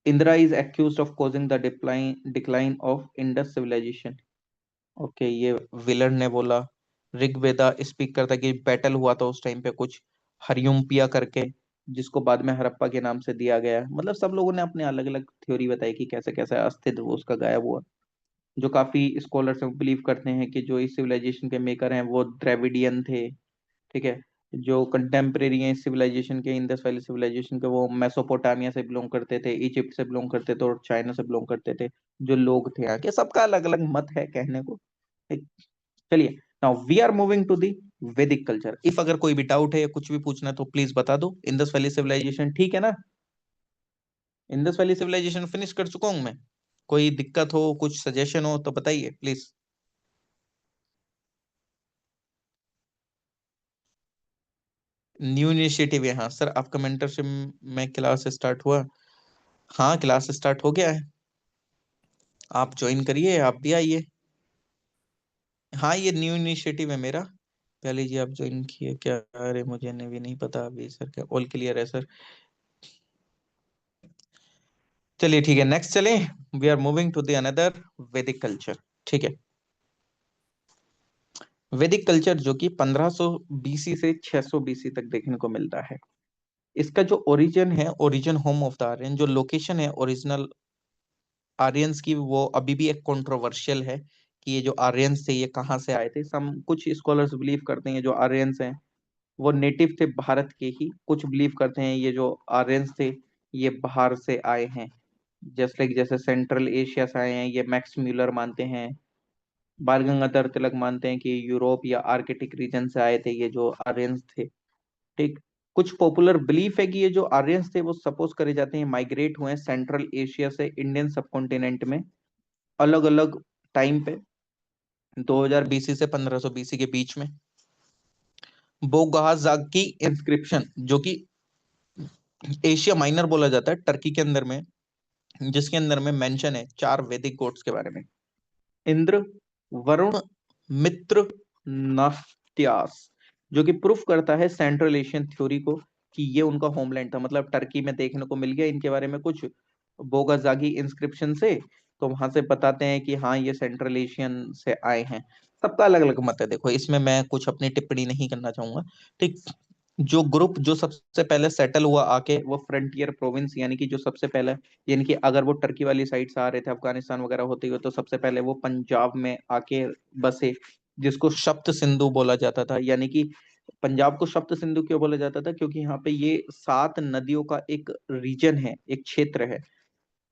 Indira is accused of causing the decline of Indus civilisation. Okay, ये विलर ने बोला। ऋग्वेदा स्पीक करता है कि बैटल हुआ था उस टाइम पे कुछ हरियुम्पिया करके, जिसको बाद में हड़प्पा के नाम से दिया गया। मतलब सब लोगों ने अपने अलग अलग थ्योरी बताई कि कैसे कैसे अस्तित्व उसका गायब हुआ। जो काफी स्कॉलर्स बिलीव करते हैं कि जो इस सिविलाइजेशन के मेकर हैं वो द्रविडियन थे, ठीक है। जो कंटेम्प्रेरी हैं सिविलाइजेशन के, इंडस वैली सिविलाइजेशन के, वो मेसोपोटामिया से बिलोंग करते थे, इजिप्ट से बिलोंग करते थे और चाइना से बिलोंग करते थे। जो लोग थे यहाँ के, सबका अलग अलग मत है कहने को, ठीक। चलिए, now we are moving to the Vedic culture. If अगर कोई भी डाउट है या कुछ भी पूछना है तो प्लीज बता दो। इंडस वैली सिविलाइजेशन ठीक है ना? इंडस वैली सिविलाइजेशन फिनिश कर चुका हूं मैं। कोई दिक्कत हो, कुछ सजेशन हो तो बताइए प्लीज। न्यू इनिशिएटिव है, हाँ सर, आपका मेंटरशिप में क्लास स्टार्ट हुआ। हाँ, क्लास स्टार्ट हो गया है, आप ज्वाइन करिए, आप भी आइए। हाँ, ये न्यू इनिशिएटिव है मेरा। पहले जी आप ज्वाइन किए क्या? अरे मुझे नहीं भी नहीं पता अभी सर, क्या ऑल क्लियर है सर? चलिए ठीक है, नेक्स्ट चलें। We are moving to the another Vedic culture, ठीक है। वैदिक कल्चर जो कि 1500 बीसी से 600 बीसी तक देखने को मिलता है। इसका जो ओरिजिन है, origin home of the Aryan, जो लोकेशन है ओरिजिनल आर्यंस की, वो अभी भी एक कंट्रोवर्शियल है कि ये जो आर्यंस थे ये कहाँ से आए थे। सम कुछ स्कॉलर्स बिलीव करते हैं जो आर्यंस हैं वो नेटिव थे भारत के ही। कुछ बिलीव करते हैं ये जो आर्यंस थे ये बाहर से आए हैं, जस्ट लाइक जैसे सेंट्रल एशिया से आए हैं, ये मैक्स म्यूलर मानते हैं। बाल गंगाधर तिलक मानते हैं कि यूरोप या आर्कटिक रीजन से आए थे ये जो आर्यंस थे, ठीक। कुछ पॉपुलर बिलीफ है कि ये जो आर्यंस थे वो सपोज करे जाते हैं माइग्रेट हुए हैं सेंट्रल एशिया से इंडियन सबकॉन्टिनेंट में अलग अलग टाइम पे, 2000 बीसी से 1500 बीसी के बीच में। बोगाजाग की इंस्क्रिप्शन जो कि एशिया माइनर बोला जाता है टर्की के अंदर में, जिसके अंदर में मेंशन है 4 वैदिक गॉड्स के बारे में। इंद्र, वरुण, मित्र, नाफ्त्यास, जो कि प्रूफ करता है सेंट्रल एशियन थ्योरी को कि ये उनका होमलैंड था। मतलब टर्की में देखने को मिल गया इनके बारे में कुछ बोगाजागी इंस्क्रिप्शन से, तो वहां से बताते हैं कि हाँ ये सेंट्रल एशियन से आए हैं। सबका अलग अलग मत है, देखो इसमें मैं कुछ अपनी टिप्पणी नहीं करना चाहूंगा, ठीक। जो ग्रुप जो सबसे पहले सेटल हुआ आके, वो फ्रंटियर प्रोविंस, यानी कि जो सबसे पहले, यानी कि अगर वो टर्की वाली साइड से आ रहे थे अफगानिस्तान वगैरह होते हुए, तो सबसे पहले वो पंजाब में आके बसे, जिसको सप्त सिंधु बोला जाता था। यानी कि पंजाब को सप्त सिंधु क्यों बोला जाता था, क्योंकि यहाँ पे ये 7 नदियों का एक रीजन है, एक क्षेत्र है,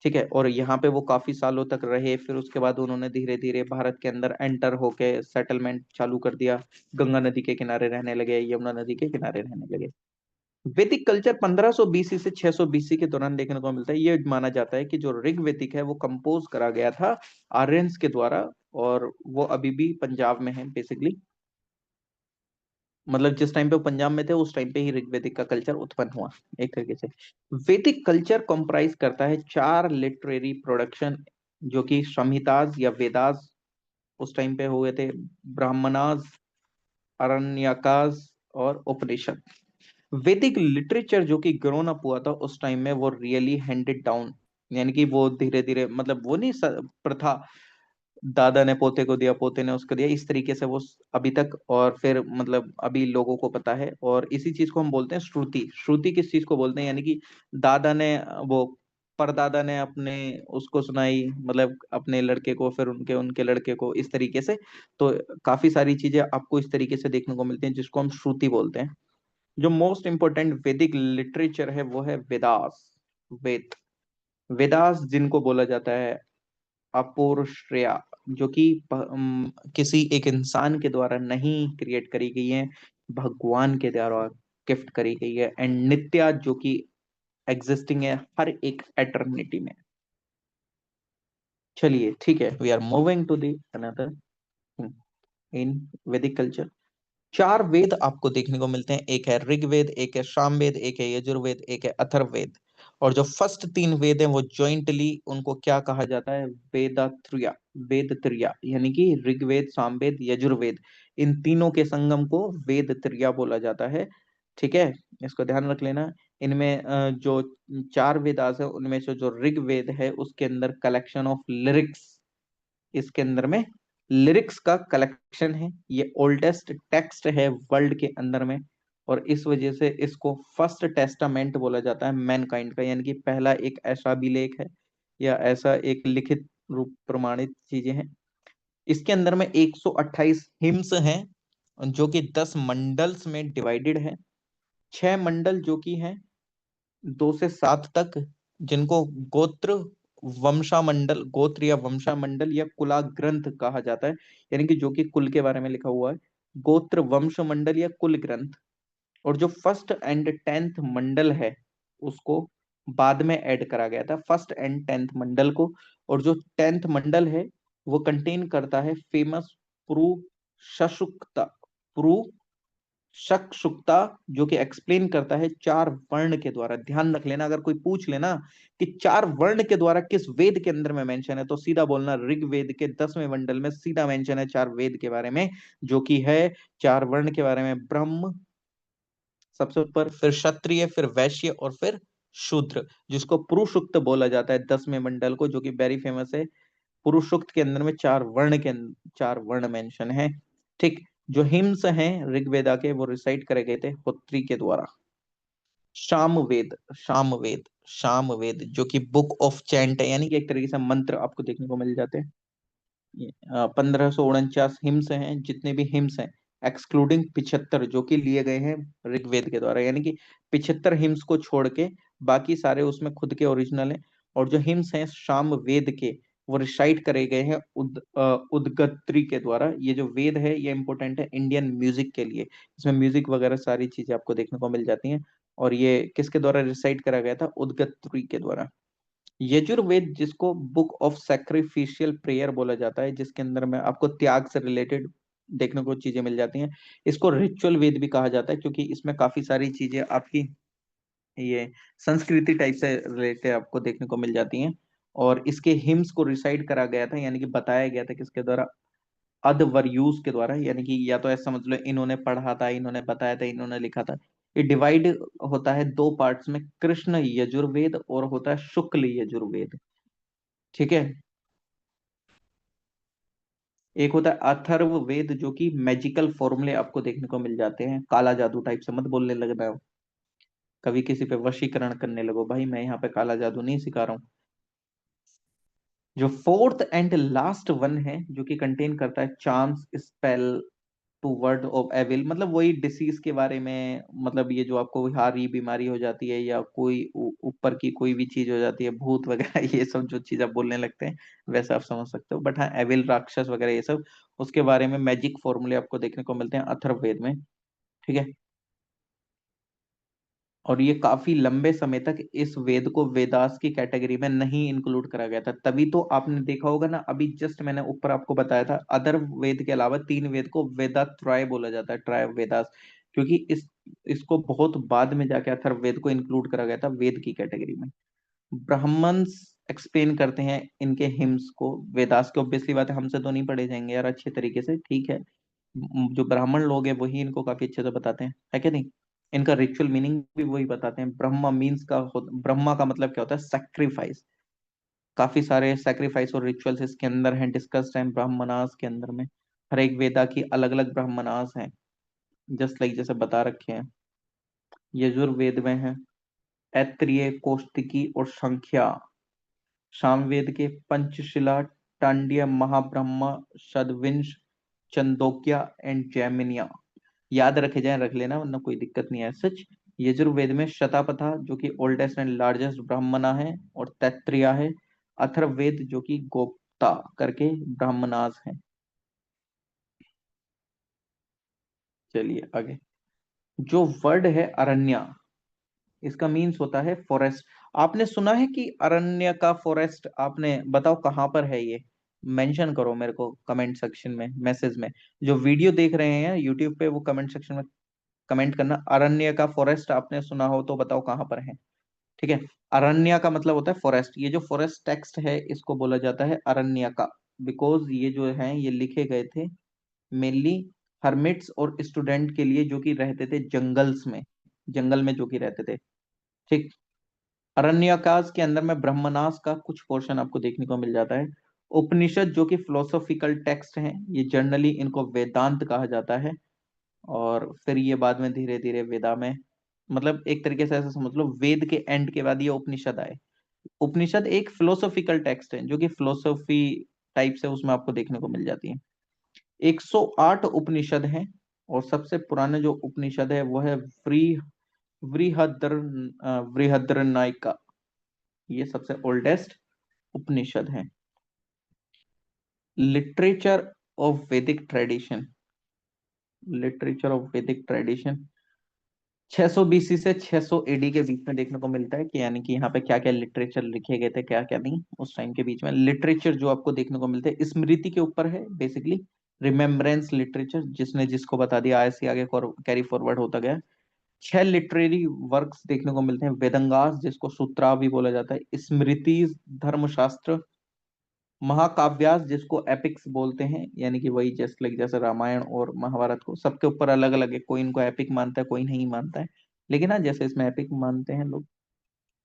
ठीक है। और यहाँ पे वो काफी सालों तक रहे, फिर उसके बाद उन्होंने धीरे धीरे भारत के अंदर एंटर होके सेटलमेंट चालू कर दिया। गंगा नदी के किनारे रहने लगे, यमुना नदी के किनारे रहने लगे। वैदिक कल्चर 1500 बीसी से 600 बीसी के दौरान देखने को मिलता है। ये माना जाता है कि जो ऋग वैदिक है वो कंपोज करा गया था आर्यंस के द्वारा, और वो अभी भी पंजाब में है बेसिकली। मतलब जिस टाइम पे वो पंजाब में थे उस टाइम पे ही ऋग्वेदिक का कल्चर उत्पन्न हुआ एक तरीके से। वैदिक कल्चर कंप्राइज करता है 4 लिटरेरी प्रोडक्शन, जो कि संहिताज या वेदास, उस टाइम पे हुए थे ब्राह्मणास, अरण्यकास और उपनिषद। वैदिक लिटरेचर जो कि ग्रोन अप हुआ था उस टाइम में, वो रियली हैंडेड डाउन, यानी कि वो धीरे धीरे, मतलब वो नहीं प्रथा, दादा ने पोते को दिया, पोते ने उसको दिया, इस तरीके से वो अभी तक, और फिर मतलब अभी लोगों को पता है। और इसी चीज को हम बोलते हैं श्रुति। श्रुति किस चीज को बोलते हैं, यानी कि दादा ने वो परदादा ने अपने उसको सुनाई, मतलब अपने लड़के को, फिर उनके उनके लड़के को, इस तरीके से। तो काफी सारी चीजें आपको इस तरीके से देखने को मिलती हैं, जिसको हम श्रुति बोलते हैं। जो मोस्ट इंपोर्टेंट वैदिक लिटरेचर है वो है वेदास। वेद, वेदास जिनको बोला जाता है अपौरुषेय, जो कि किसी एक इंसान के द्वारा नहीं क्रिएट करी गई है, भगवान के द्वारा गिफ्ट करी गई है। एंड नित्या, जो कि एग्जिस्टिंग है हर एक एटर्निटी में। चलिए ठीक है, we are moving to the another in Vedic culture. चार वेद आपको देखने को मिलते हैं, एक है ऋग्वेद, एक है सामवेद, एक है यजुर्वेद, एक है अथर्ववेद। और जो फर्स्ट तीन वेद हैं वो जॉइंटली उनको क्या कहा जाता है, वेदात्रिया। वेद त्रिया, यानी कि ऋग्वेद, सामवेद, यजुर्वेद, इन तीनों के संगम को वेद त्रिया बोला जाता है। ठीक है, इसको ध्यान रख लेना। इनमें जो चार वेदास है उनमें से जो ऋग्वेद है उसके अंदर कलेक्शन ऑफ लिरिक्स, इसके अंदर में लिरिक्स का कलेक्शन है। ये ओल्डेस्ट टेक्स्ट है वर्ल्ड के अंदर में, और इस वजह से इसको फर्स्ट टेस्टामेंट बोला जाता है मैनकाइंड का, यानी कि पहला एक ऐसा अभिलेख है या ऐसा एक लिखित रूप प्रमाणित चीजें हैं। इसके अंदर में 128 हिम्स हैं, जो कि 10 मंडल्स में डिवाइडेड है। 6 मंडल जो कि हैं 2 से 7 तक, जिनको गोत्र वंशा मंडल, गोत्र या वंशा मंडल या कुला ग्रंथ कहा जाता है, यानी कि जो कि कुल के बारे में लिखा हुआ है, गोत्र वंश मंडल या कुल ग्रंथ। और जो फर्स्ट एंड 10th मंडल है उसको बाद में ऐड करा गया था, फर्स्ट एंड 10th मंडल को। और जो 10th मंडल है वो कंटेन करता है फेमस प्रू सशुक्ता, प्रू शकशुक्ता, जो कि एक्सप्लेन करता है चार वर्ण के द्वारा। ध्यान रख लेना, अगर कोई पूछ लेना कि चार वर्ण के द्वारा किस वेद के अंदर में मेंशन है, तो सीधा बोलना ऋग्वेद के 10वें मंडल में सीधा मेंशन है चार वेद के बारे में, जो कि है चार वर्ण के बारे में। ब्रह्म सबसे ऊपर, फिर क्षत्रिय, फिर वैश्य और फिर शूद्र, जिसको पुरुषुक्त बोला जाता है 10वें मंडल को, जो कि वेरी फेमस है। पुरुषोक्त के अंदर में चार वर्ण के चार वर्ण मेंशन है। ठीक, जो हिम्स हैं ऋग्वेदा के वो रिसाइट करे गए थे होत्री के द्वारा। सामवेद, सामवेद, सामवेद जो कि बुक ऑफ चैंट है, यानी कि एक तरीके से मंत्र आपको देखने को मिल जाते हैं। 1549 हिम्स हैं, जितने भी हिम्स हैं एक्सक्लूडिंग 75 जो कि लिए गए हैं ऋग्वेद के द्वारा, यानी कि 75 हिम्स को छोड़ के बाकी सारे उसमें खुद के ओरिजिनल हैं। और जो हिम्स हैं साम वेद के, वो रिसाइट करे गए हैं उदगत्री के द्वारा। ये जो वेद है ये इंपॉर्टेंट है इंडियन म्यूजिक के लिए, इसमें म्यूजिक वगैरह सारी चीजें आपको देखने को मिल जाती हैं। और ये किसके द्वारा रिसाइट करा गया था, उदगत्री के द्वारा। यजुर्वेद, जिसको बुक ऑफ सैक्रिफिशियल प्रेयर बोला जाता है, जिसके अंदर में आपको त्याग से रिलेटेड देखने को चीजें मिल जाती हैं। इसको रिचुअल वेद भी कहा जाता है, क्योंकि इसमें काफी सारी चीजें आपकी ये संस्कृति टाइप से रिलेटेड आपको देखने को मिल जाती हैं। और इसके हिम्स को रिसाइड करा गया था, यानी कि बताया गया था किसके द्वारा, अदवरयूज के द्वारा। यानी कि या तो ऐसा समझ लो इन्होंने पढ़ा था, इन्होंने बताया था, इन्होंने लिखा था। ये डिवाइड होता है दो पार्ट्स में, कृष्ण यजुर्वेद और होता है शुक्ल यजुर्वेद। ठीक है, एक होता है अथर्व वेद, जो कि मैजिकल फॉर्मूले आपको देखने को मिल जाते हैं। काला जादू टाइप से मत बोलने लगना, कभी किसी पे वशीकरण करने लगो, भाई मैं यहाँ पे काला जादू नहीं सिखा रहा हूँ। जो फोर्थ एंड लास्ट वन है, जो कि कंटेन करता है charms spell to ward off evil, मतलब वही डिसीज के बारे में, मतलब ये जो आपको हारी बीमारी हो जाती है या कोई ऊपर की कोई भी चीज हो जाती है, भूत वगैरह ये सब जो चीज आप बोलने लगते हैं वैसा आप समझ सकते हो। बट हाँ, एविल राक्षस वगैरह ये सब, उसके बारे में मैजिक फॉर्मूले आपको देखने को मिलते हैं अथर्ववेद में। ठीक है, और ये काफी लंबे समय तक इस वेद को वेदास की कैटेगरी में नहीं इंक्लूड करा गया था। तभी तो आपने देखा होगा ना, अभी जस्ट मैंने ऊपर आपको बताया था, अदर वेद के अलावा तीन वेद को वेदात्रय बोला जाता है, ट्राय वेदास, क्योंकि इसको बहुत बाद में जाके अथर्ववेद को इंक्लूड करा गया था वेद की कैटेगरी में। ब्राह्मण्स एक्सप्लेन करते हैं इनके हिम्स को, वेदास के। ऑब्वियसली बात है, हमसे तो नहीं पढ़े जाएंगे यार अच्छे तरीके से, ठीक है। जो ब्राह्मण लोग हैं वही इनको काफी अच्छे से बताते हैं, है क्या नहीं। इनका रिचुअल मीनिंग भी वही बताते हैं। ब्रह्मा मीन्स ब्रह्मा का मतलब क्या होता है, सेक्रीफाइस। काफी सारे सेक्रीफाइस और रिचुअल्स इसके अंदर हैं, डिस्कस्ड हैं ब्राह्मणास के अंदर में। हर एक वेदा की अलग अलग ब्राह्मणास हैं, जस्ट लाइक जैसे बता रखे हैं। यजुर्वेद में है ऐत्रेय, कौष्टिकी और संख्या। सामवेद के पंचशिला, टांड्य, महाब्रह्मा, शतविंश, चंदोक्या एंड जैमिनिया। याद रखे जाए रख लेना, वरना कोई दिक्कत नहीं है सच। यजुर्वेद में शतापथा जो कि ओल्डेस्ट एंड लार्जेस्ट ब्राह्मणा है, और तैत्रिया है। अथर्ववेद जो कि गोप्ता करके ब्राह्मणास है। चलिए आगे। जो वर्ड है अरण्या, इसका मीन्स होता है फॉरेस्ट। आपने सुना है कि अरण्य का फॉरेस्ट, आपने बताओ कहाँ पर है ये। मेंशन करो मेरे को कमेंट सेक्शन में, मैसेज में। जो वीडियो देख रहे हैं यूट्यूब पे वो कमेंट सेक्शन में कमेंट करना, अरण्य का फॉरेस्ट आपने सुना हो तो बताओ कहाँ पर है। ठीक है। अरण्य का मतलब होता है फॉरेस्ट। ये जो फॉरेस्ट टेक्स्ट है इसको बोला जाता है अरण्य का, बिकॉज ये जो है ये लिखे गए थे मेनली हर्मिट्स और स्टूडेंट के लिए, जो कि रहते थे जंगल्स में, जंगल में जो कि रहते थे। ठीक। अरण्यकाश के अंदर में ब्रह्मनास का कुछ पोर्शन आपको देखने को मिल जाता है। उपनिषद जो कि फिलोसॉफिकल टेक्स्ट हैं, ये जनरली इनको वेदांत कहा जाता है। और फिर ये बाद में धीरे धीरे वेदा में, मतलब एक तरीके से ऐसा समझ लो वेद के एंड के बाद ये उपनिषद आए। उपनिषद एक फिलोसॉफिकल टेक्स्ट है जो कि फिलोसॉफी टाइप से उसमें आपको देखने को मिल जाती है। 108 उपनिषद हैं। और सबसे पुराने जो उपनिषद है वो है बृहद्रनायिका। ये सबसे ओल्डेस्ट उपनिषद है। लिटरेचर ऑफ वैदिक ट्रेडिशन, लिटरेचर ऑफ वैदिक ट्रेडिशन 600 बीसी से 600 एडी के बीच में देखने को मिलता है, कि यानी कि यहाँ पे क्या क्या लिटरेचर लिखे गए थे, क्या क्या नहीं उस टाइम के बीच में। लिटरेचर जो आपको देखने को मिलते हैं स्मृति के ऊपर है बेसिकली, रिमेम्बरेंस लिटरेचर, जिसने जिसको बता दिया आगे से आगे कैरी फॉरवर्ड होता गया। 6 लिटरेरी वर्क्स देखने को मिलते हैं, वेदंगास जिसको सूत्रा भी बोला जाता है, स्मृति, धर्मशास्त्र, महाकाव्यास जिसको एपिक्स बोलते हैं, यानी कि वही जस्ट लाइक जैसे रामायण और महाभारत को, सबके ऊपर अलग अलग है, कोई इनको एपिक मानता है कोई नहीं मानता है, लेकिन हाँ जैसे इसमें एपिक मानते हैं लोग।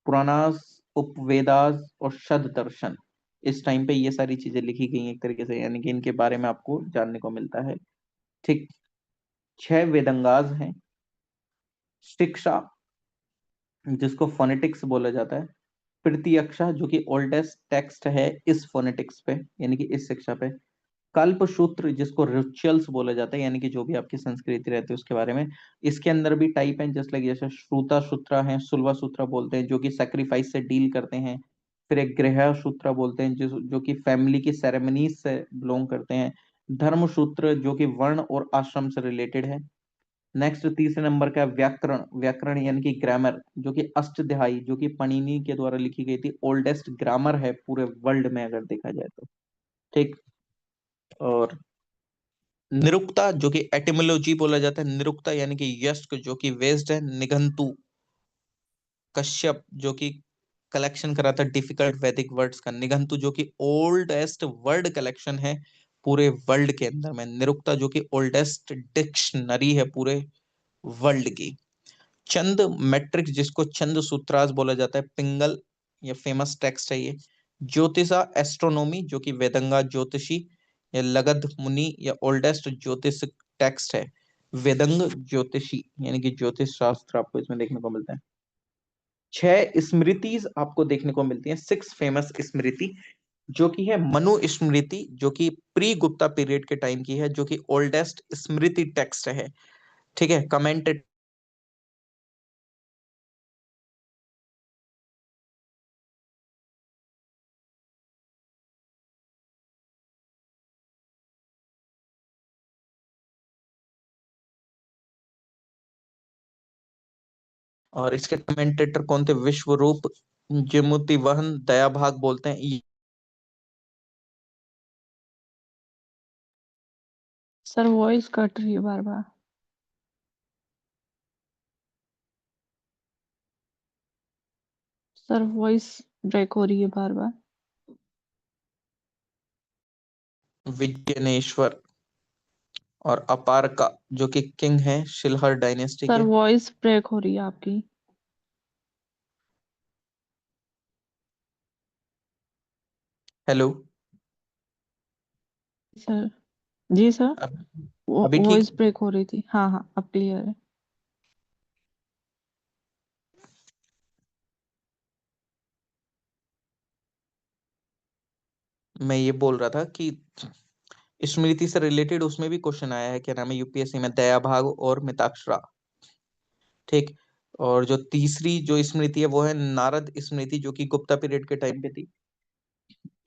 पुराणास, उपवेदास और शद दर्शन, इस टाइम पे ये सारी चीजें लिखी गई हैं एक तरीके से, यानी कि इनके बारे में आपको जानने को मिलता है। ठीक। 6 वेदंगास हैं। शिक्षा जिसको फोनेटिक्स बोला जाता है। प्रत्यक्षा जो कि ओल्डेस्ट टेक्स्ट है इस फोनेटिक्स पे, यानी कि इस शिक्षा पे। कल्पसूत्र जिसको रिचुअल्स बोला जाता है, यानी कि जो भी आपकी संस्कृति रहती है उसके बारे में। इसके अंदर भी टाइप हैं, जस्ट लाइक जैसे श्रुता सूत्रा है, सुलवा सूत्रा बोलते हैं जो कि सेक्रीफाइस से डील करते हैं। फिर एक गृह सूत्रा बोलते हैं जो कि फैमिली की सेरेमनीज से बिलोंग करते हैं। धर्म सूत्र जो कि वर्ण और आश्रम से रिलेटेड है। नेक्स्ट तीसरे नंबर का है व्याकरण, व्याकरण यानी कि ग्रामर, जो कि अष्टध्यायी जो कि पणिनि के द्वारा लिखी गई थी, ओल्डेस्ट ग्रामर है पूरे वर्ल्ड में अगर देखा जाए तो। ठीक। और निरुक्ता जो कि एटिमोलॉजी बोला जाता है, निरुक्ता यानी कि यस्क जो कि वेस्ट है। निघंटु कश्यप जो कि कलेक्शन कराता है डिफिकल्ट वैदिक वर्ड्स का। निघंटु जो कि ओल्डेस्ट वर्ड कलेक्शन है पूरे वर्ल्ड के अंदर में। निरुक्ता जो कि ओल्डेस्ट डिक्शनरी है पूरे वर्ल्ड की। चंद मैट्रिक्स जिसको चंद सूत्रास बोला जाता है, पिंगल, ये फेमस टेक्स्ट है ये। ज्योतिषा एस्ट्रोनॉमी जो कि वेदंगा ज्योतिषी या लगध मुनि या ओल्डेस्ट ज्योतिष टेक्स्ट है। वेदंग ज्योतिषी यानी कि ज्योतिष शास्त्र आपको इसमें देखने को मिलता है। 6 स्मृतिज आपको देखने को मिलती हैं, 6 फेमस स्मृति, जो कि है मनु स्मृति जो कि प्री गुप्ता पीरियड के टाइम की है, जो कि ओल्डेस्ट स्मृति टेक्स्ट है। ठीक है। कमेंटेड। और इसके कमेंटेटर कौन थे, विश्वरूप, जिमुति वहन, दया भाग बोलते हैं सर वॉइस कट रही है बार बार। सर वॉइस ब्रेक हो रही है बार बार। विजयनेश्वर और अपारका जो कि किंग है शिलहर डायनेस्टी सर के। वॉइस ब्रेक हो रही है आपकी। हेलो। सर। जी सर। अब अभी ठीक। वॉइस ब्रेक हो रही थी, हाँ हाँ अब क्लियर है। मैं ये बोल रहा था कि स्मृति से रिलेटेड उसमें भी क्वेश्चन आया है, क्या नाम है, यूपीएससी में, दया भाग और मिताक्षरा। ठीक। और जो तीसरी जो स्मृति है वो है नारद स्मृति जो कि गुप्ता पीरियड के टाइम पे थी।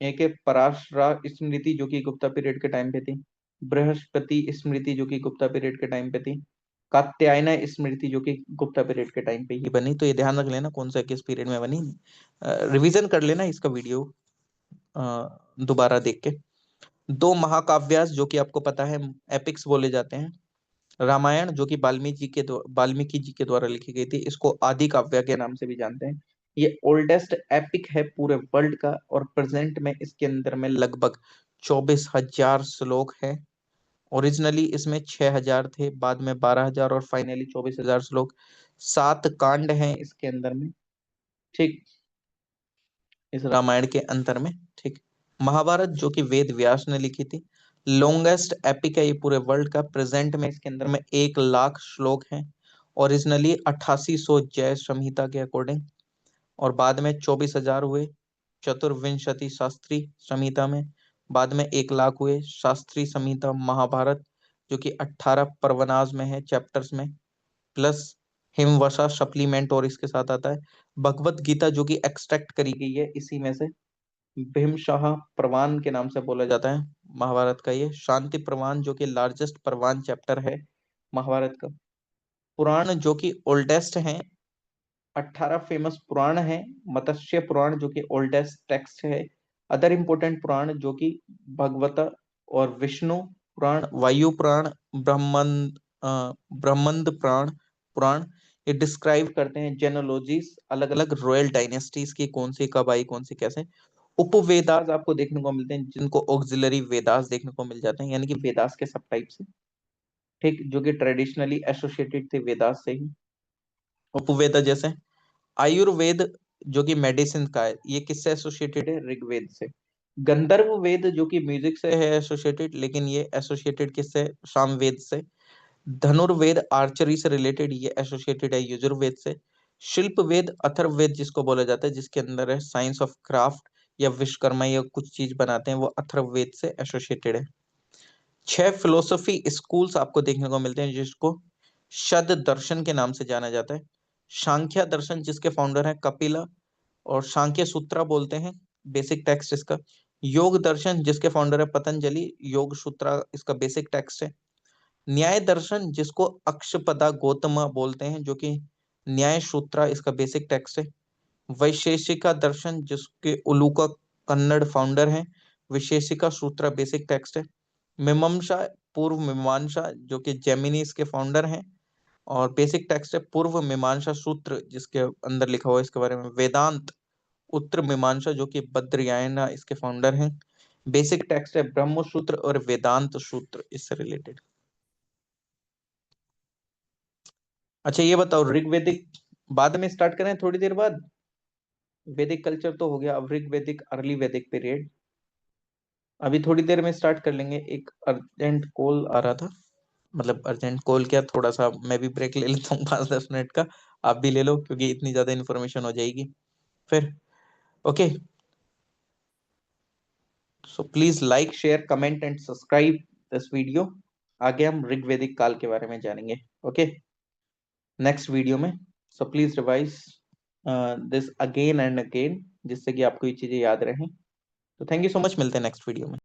एक है पराशरा स्मृति जो कि गुप्ता पीरियड के टाइम पे थी। बृहस्पति स्मृति जो कि गुप्ता पीरियड के टाइम पे थी। कात्यायना स्मृति जो कि गुप्ता पीरियड के टाइम पे ही बनी। तो ये ध्यान रख लेना कौन सा किस पीरियड में बनी। रिवीजन कर लेना इसका वीडियो दोबारा देख के। दो महाकाव्यास जो कि आपको पता है एपिक्स बोले जाते हैं। रामायण जो कि वाल्मीकि जी के द्वारा लिखी गई थी, इसको आदि काव्य के नाम से भी जानते हैं। ये ओल्डेस्ट एपिक है पूरे वर्ल्ड का, और प्रेजेंट में इसके अंदर में लगभग 24,000 श्लोक है। ओरिजिनली इसमें 6,000 थे, बाद में 12,000 और फाइनली 24,000 श्लोक। 7 कांड हैं इसके अंदर में। ठीक। इस रामायण के अंतर में। ठीक। महाभारत जो कि वेद व्यास ने लिखी थी, लॉन्गेस्ट एपिक है ये पूरे वर्ल्ड का। प्रेजेंट में इसके अंदर में 1,00,000 श्लोक हैं, ओरिजिनली 8800 जय संहिता के अकॉर्डिंग, और बाद में 24,000 हुए चतुर्विंशति शास्त्री संहिता में। बाद में 1,00,000 हुए शास्त्री संहिता महाभारत जो कि 18 परवनाज में है, चैप्टर्स में, प्लस हिमवशा सप्लीमेंट और इसके साथ आता है। भगवत गीता जो कि एक्सट्रैक्ट करी गई है इसी में से, भीमशाह प्रवान के नाम से बोला जाता है महाभारत का। ये शांति प्रवान जो कि लार्जेस्ट प्रवान चैप्टर है महाभारत का। पुराण जो कि ओल्डेस्ट हैं, 18 फेमस पुराण हैं। मत्स्य पुराण जो कि ओल्डेस्ट टेक्स्ट है। अदर इंपॉर्टेंट पुराण जो कि भगवत और विष्णु पुराण, वायु पुराण, ब्रह्मंड ब्रह्मंड पुराण पुराण ये डिस्क्राइब करते हैं जेनोलॉजीज अलग अलग रॉयल डायनेस्टीज की, कौन सी कब आई, कौन सी कैसे। उपवेदास आपको देखने को मिलते हैं, जिनको ऑक्सिलरी वेदास देखने को मिल जाते हैं, यानी कि वेदास के सब टाइप से। ठीक। जो कि ट्रेडिशनली एसोसिएटेड थे वेदास से ही। उपवेद जैसे आयुर्वेद जो कि मेडिसिन का है, ये किससे एसोसिएटेड है, ऋग्वेद से। गंधर्व वेद जो कि म्यूजिक से है एसोसिएटेड, लेकिन ये एसोसिएटेड किससे, सामवेद से। धनुर्वेद आर्चरी से रिलेटेड, ये एसोसिएटेड है यजुर्वेद से। शिल्प वेद अथर्ववेद जिसको बोला जाता है, जिसके अंदर है साइंस ऑफ क्राफ्ट या विश्वकर्मा या कुछ चीज बनाते हैं, वो अथर्ववेद से एसोसिएटेड है। 6 फिलोसफी स्कूल्स आपको देखने को मिलते हैं, जिसको शद दर्शन के नाम से जाना जाता है। सांख्य दर्शन जिसके फाउंडर हैं कपिला, और सांख्य सूत्रा बोलते हैं बेसिक टेक्स्ट इसका। योग दर्शन जिसके फाउंडर है पतंजलि, योग सूत्रा इसका बेसिक टेक्स्ट है। न्याय दर्शन जिसको अक्षपदा गौतम बोलते हैं, जो कि न्याय सूत्रा इसका बेसिक टेक्स्ट है। वैशेषिका दर्शन जिसके उलूका कन्नड़ फाउंडर हैं, विशेषिका सूत्रा बेसिक टेक्स्ट है। मीमांसा पूर्व मीमांसा जो कि जेमिनी इसके फाउंडर हैं, और बेसिक टेक्स्ट है पूर्व मीमांसा सूत्र जिसके अंदर लिखा हुआ है इसके बारे में। वेदांत उत्तर मीमांसा जो कि बद्रयायना इसके फाउंडर हैं। बेसिक टेक्स्ट है ब्रह्म सूत्र और वेदांत सूत्र इससे रिलेटेड। अच्छा ये बताओ, ऋग्वेदिक बाद में स्टार्ट करें थोड़ी देर बाद। वैदिक कल्चर तो हो गया, अब ऋग्वेदिक अर्ली वैदिक पीरियड अभी थोड़ी देर में स्टार्ट कर लेंगे। एक अर्जेंट कॉल आ रहा था, मतलब अर्जेंट कॉल क्या, थोड़ा सा मैं भी ब्रेक ले लेता हूँ 5-10 मिनट का। आप भी ले लो क्योंकि इतनी ज्यादा इन्फॉर्मेशन हो जाएगी फिर। Okay, so please like share comment and subscribe this video. आगे हम ऋग्वेदिक काल के बारे में जानेंगे। ओके, नेक्स्ट वीडियो में। So please revise this again and again, जिससे कि आपको ये चीजें याद रहें। तो थैंक यू सो मच, मिलते हैं नेक्स्ट वीडियो में।